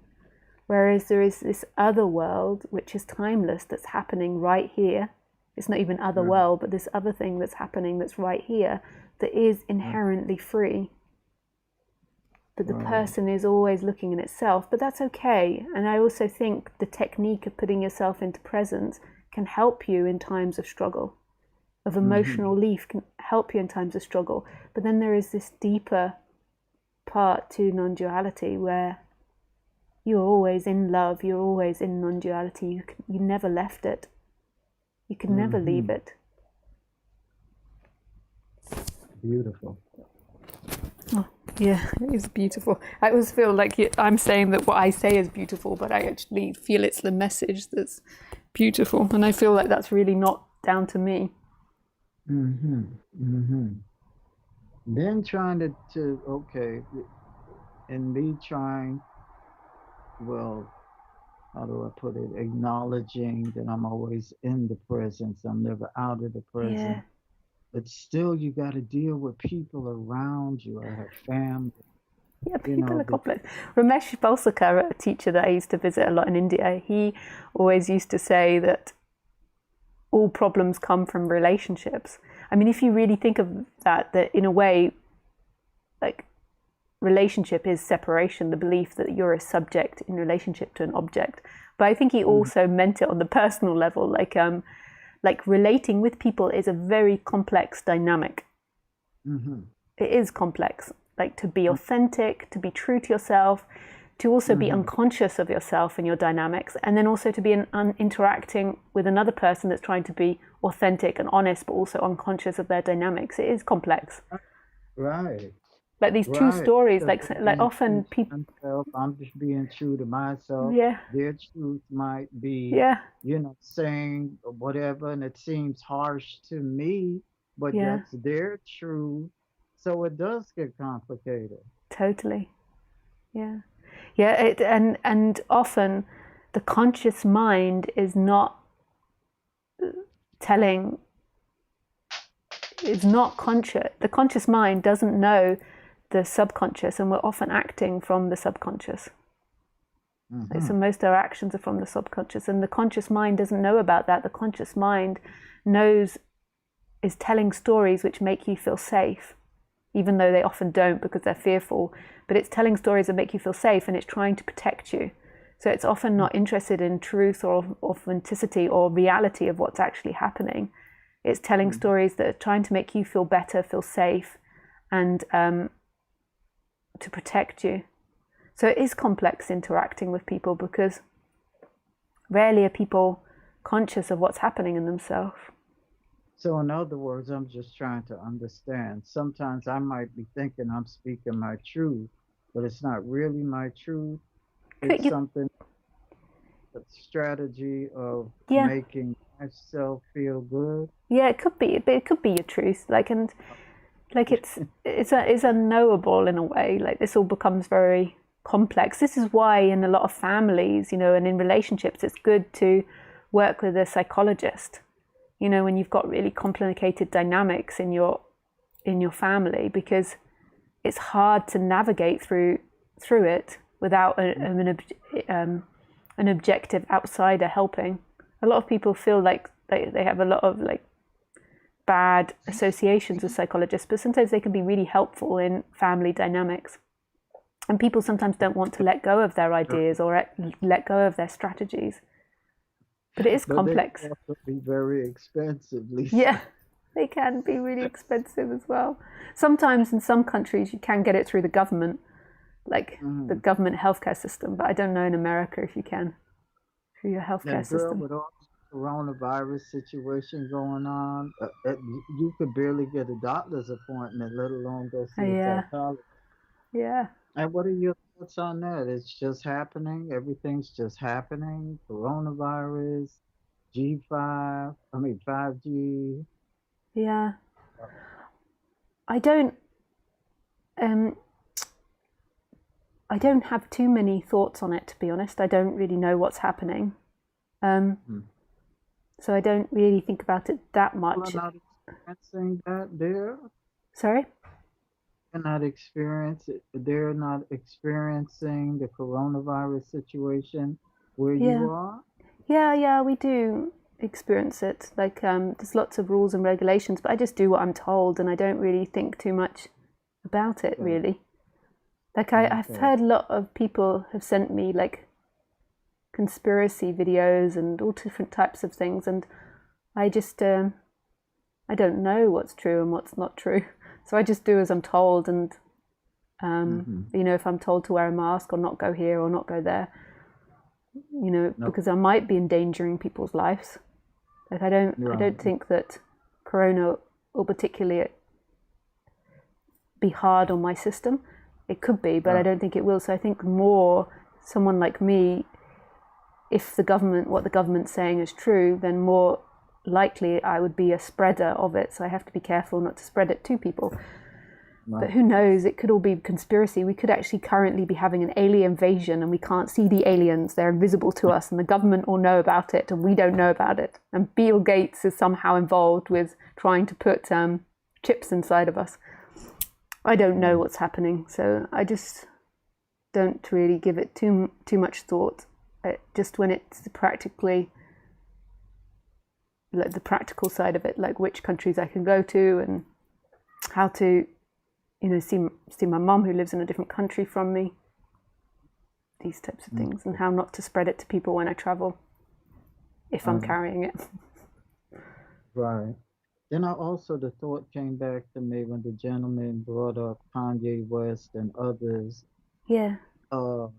whereas there is this other world which is timeless, that's happening right here. It's not even other Right, world, but this other thing that's happening that's right here, that is right, inherently free. But the right. person is always looking at itself, but that's okay. And I also think the technique of putting yourself into presence can help you in times of struggle, of Mm-hmm. emotional relief, can help you in times of struggle. But then there is this deeper part to non-duality where you're always in love, you're always in non-duality. You never left it, you can never leave Mm-hmm. it. Beautiful. Oh, yeah, it's beautiful. I always feel like I'm saying that what I say is beautiful, but I actually feel it's the message that's beautiful. And I feel like that's really not down to me. Mm-hmm. Mm-hmm. Then trying okay, and me trying, well, how do I put it? Acknowledging that I'm always in the presence. I'm never out of the Yeah. present. But still, you got to deal with people around you. I have family, Yeah, you people know, are complex. Ramesh Balsekar, a teacher that I used to visit a lot in India, he always used to say that all problems come from relationships. I mean, if you really think of that in a way, like, relationship is separation, the belief that you're a subject in relationship to an object. But I think he mm, also meant it on the personal level, like relating with people is a very complex dynamic. mm-hmm, It is complex, like to be authentic, to be true to yourself, to also be mm-hmm, unconscious of yourself and your dynamics, and then also to be interacting with another person that's trying to be authentic and honest, but also unconscious of their dynamics. It is complex. right, Like these two right. stories, Because they're like being true often to people, themselves. I'm just being true to myself. yeah, Their truth might be, yeah, saying whatever, and it seems harsh to me, but yeah, that's their truth So it does get complicated. Totally. Yeah. Yeah. And often the conscious mind is not telling, it's not conscious. The conscious mind doesn't know the subconscious, and we're often acting from the subconscious. So most of our actions are from the subconscious, and the conscious mind doesn't know about that. The conscious mind is telling stories which make you feel safe, even though they often don't because they're fearful. But it's telling stories that make you feel safe, and it's trying to protect you. So it's often not interested in truth or authenticity or reality of what's actually happening. It's telling stories that are trying to make you feel better, feel safe, and to protect you. So it is complex interacting with people, because rarely are people conscious of what's happening in themselves. So in other words, I'm just trying to understand. Sometimes I might be thinking I'm speaking my truth, but it's not really my truth. It's something, a strategy of Yeah. making myself feel good. Yeah, it could be, but it could be your truth. It's unknowable in a way. Like, this all becomes very complex. This is why in a lot of families, and in relationships, it's good to work with a psychologist. When you've got really complicated dynamics in your family, because it's hard to navigate through it without an objective outsider helping. A lot of people feel like they have a lot of bad associations with psychologists, but sometimes they can be really helpful in family dynamics. And people sometimes don't want to let go of their ideas or let go of their strategies. But it is complex. They can also be very expensive, Lisa. Yeah, they can be really expensive as well. Sometimes in some countries you can get it through the government, the government healthcare system, but I don't know in America if you can through your healthcare system. With all the coronavirus situation going on, you could barely get a doctor's appointment, let alone go see a psychologist. Yeah. And what are your thoughts on that? It's just happening. Everything's just happening. Coronavirus, 5G. Yeah. I don't have too many thoughts on it, to be honest. I don't really know what's happening. So I don't really think about it that much. You're not experiencing that there? Sorry? They're not experiencing the coronavirus situation where Yeah. you are? Yeah, we do experience it. There's lots of rules and regulations, but I just do what I'm told, and I don't really think too much about it, really. I've heard a lot of people have sent me conspiracy videos and all different types of things, and I just I don't know what's true and what's not true. So I just do as I'm told, and if I'm told to wear a mask or not go here or not go there, because I might be endangering people's lives. I don't think that Corona will particularly be hard on my system. It could be, but I don't think it will. So I think more someone like me, if what the government's saying is true, then more likely I would be a spreader of it. So I have to be careful not to spread it to people. But who knows? It could all be conspiracy. We could actually currently be having an alien invasion, and we can't see the aliens. They're invisible to us, and the government will know about it, and we don't know about it. And Bill Gates is somehow involved with trying to put chips inside of us. I don't know what's happening, so I just don't really give it too much thought. Just when it's practically the practical side of it, like which countries I can go to and how to see my mum who lives in a different country from me, these types of things, and how not to spread it to people when I travel if I'm carrying it. Right. Then the thought came back to me when the gentleman brought up Kanye West and others. Yeah. I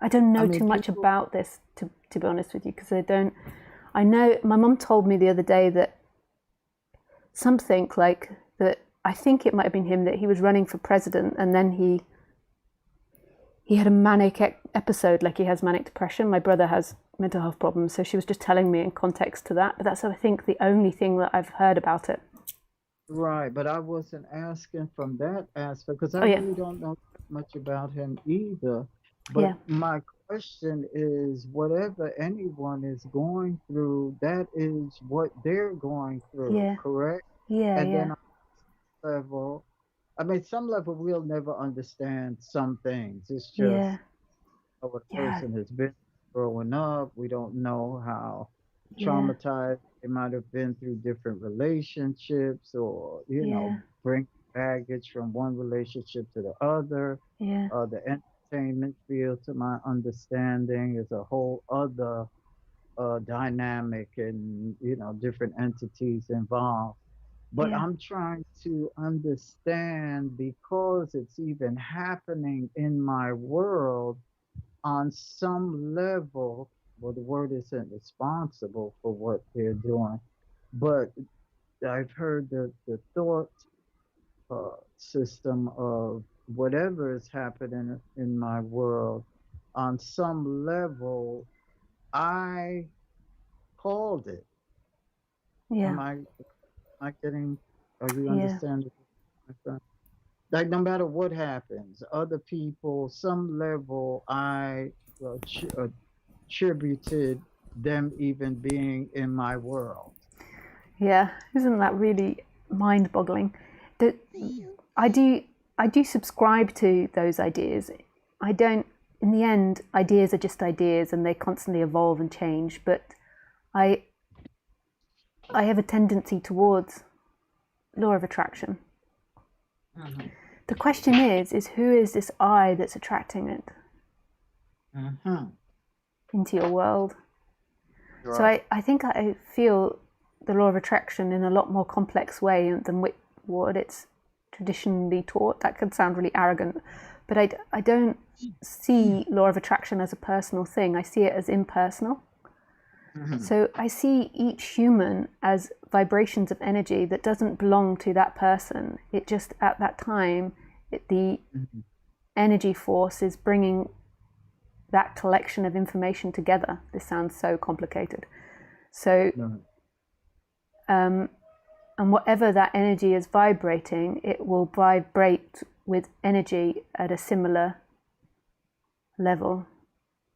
don't know too much about this, to be honest with you, because I know my mum told me the other day that something like that. I think it might have been him, that he was running for president, and then he had a manic episode, like he has manic depression. My brother has mental health problems, so she was just telling me in context to that. But that's, I think, the only thing that I've heard about it. Right, but I wasn't asking from that aspect because I Oh yeah, really don't know that much about him either. yeah, But my question is, whatever anyone is going through, that is what they're going through, yeah, correct? yeah, And yeah, then on some level, I mean, some level we'll never understand some things. It's yeah, just what a yeah, person has been growing up. We don't know how yeah, traumatized they might have been through different relationships or, yeah, bring baggage from one relationship to the other. yeah, The entertainment field, to my understanding, is a whole other dynamic and, different entities involved. But yeah, I'm trying to understand because it's even happening in my world on some level. Well, the word isn't responsible for what they're doing, but I've heard the thought system of whatever is happening in my world on some level. I called it. yeah, Am I getting? Are you yeah, understanding, my friend? Like no matter what happens, other people, some level, I attributed them even being in my world. yeah. Isn't that really mind-boggling? That I do, I do subscribe to those ideas. I don't. In the end, ideas are just ideas, and they constantly evolve and change. But I, I have a tendency towards law of attraction. Hmm. The question is who is this I that's attracting it Hmm. into your world? So Right. I think I feel the law of attraction in a lot more complex way than what it's traditionally taught. That could sound really arrogant, but I don't see law of attraction as a personal thing. I see it as impersonal. Hmm. So I see each human as vibrations of energy that doesn't belong to that person. It just, at that time, the Hmm. energy force is bringing that collection of information together. This sounds so complicated. So, Right. um, and whatever that energy is vibrating, it will vibrate with energy at a similar level,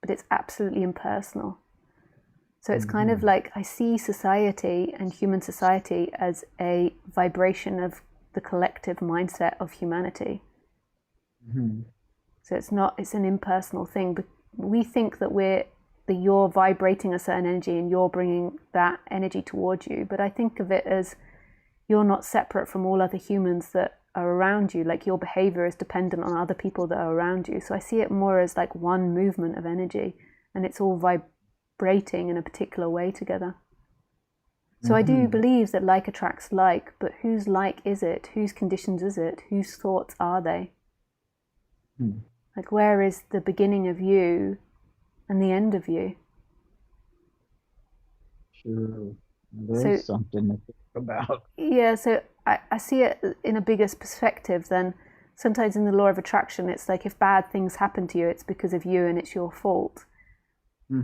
but it's absolutely impersonal. So it's kind of Hmm. like I see society and human society as a vibration of the collective mindset of humanity. Hmm. So it's an impersonal thing. But we think that you're vibrating a certain energy and you're bringing that energy towards you. But I think of it as you're not separate from all other humans that are around you. Like your behavior is dependent on other people that are around you. So I see it more as like one movement of energy, and it's all vibrating in a particular way together. So I do Hmm. believe that like attracts like, but whose like is it? Whose conditions is it? Whose thoughts are they? Hmm. Like, where is the beginning of you and the end of you? True. So, There's something to think about. yeah, so I see it in a bigger perspective than sometimes in the law of attraction. It's like if bad things happen to you, it's because of you and it's your fault.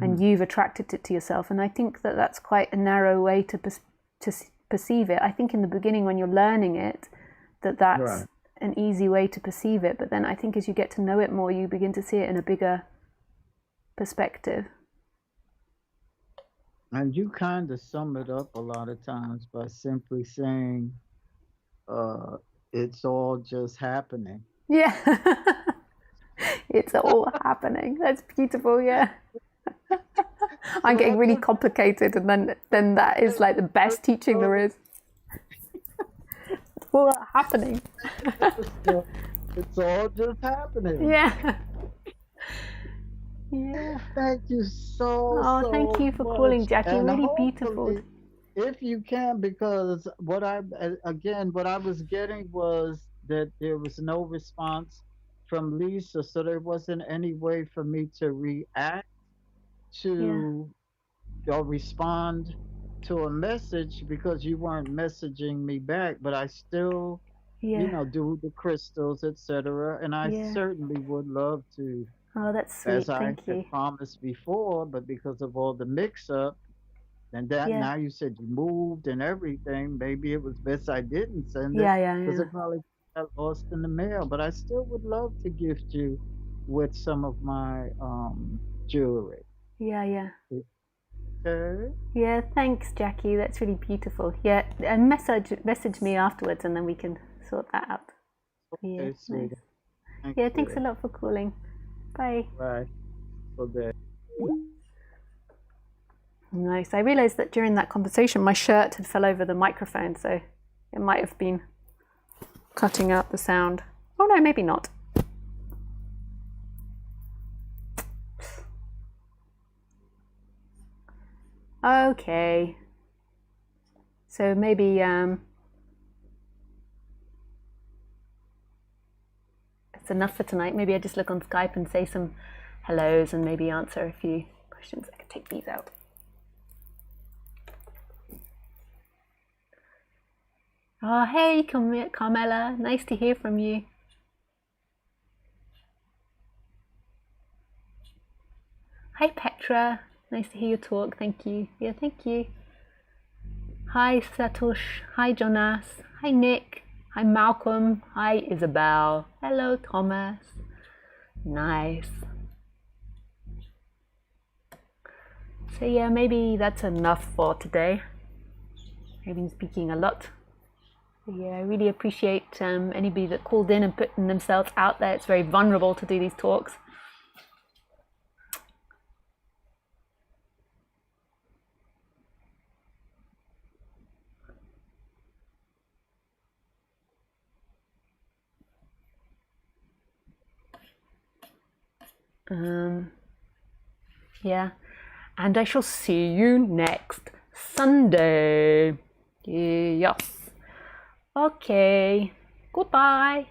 And Hmm. you've attracted it to yourself. And I think that that's quite a narrow way to perceive it. I think in the beginning, when you're learning it, that's Right. an easy way to perceive it. But then I think as you get to know it more, you begin to see it in a bigger perspective. And you kind of sum it up a lot of times by simply saying, uh, it's all just happening. Yeah, it's all happening. That's beautiful. Yeah, It's I'm getting all really just complicated, and then that is like the best teaching there is. It's all happening. it's all just happening. Yeah, yeah. Thank you so, Oh, thank so you for calling, much. Jackie. And Really beautiful. hopefully, if you can, because again, what I was getting was that there was no response from Lisa. So there wasn't any way for me to react Yeah, to or respond to a message because you weren't messaging me back. But I still, yeah, do the crystals, etc. And I yeah. certainly would love to, Oh, that's as sweet. I Thank had you. promised before, but because of all the mix up, And that Yeah. now you said you moved and everything. Maybe it was best I didn't send it Yeah, yeah, because yeah. it probably got lost in the mail. But I still would love to gift you with some of my jewelry. Yeah, yeah. Okay. Yeah, thanks, Jackie. That's really beautiful. Yeah, and message me afterwards, and then we can sort that out. Yeah, Okay, nice. sweetie. Thank Yeah, thanks a you. lot for calling. Bye. Right. Okay. Nice. I realized that during that conversation, my shirt had fell over the microphone, so it might have been cutting out the sound. Oh no, maybe not. Okay. So maybe it's enough for tonight. Maybe I just look on Skype and say some hellos and maybe answer a few questions. I could take these out. Oh, hey, Carmela. Nice to hear from you. Hi, Petra. Nice to hear you talk. Thank you. Yeah, thank you. Hi, Satosh. Hi, Jonas. Hi, Nick. Hi, Malcolm. Hi, Isabel. Hello, Thomas. Nice. So yeah, maybe that's enough for today. I've been speaking a lot. Yeah, I really appreciate anybody that called in and putting themselves out there. It's very vulnerable to do these talks. Yeah, and I shall see you next Sunday. Yes. Okay. Goodbye.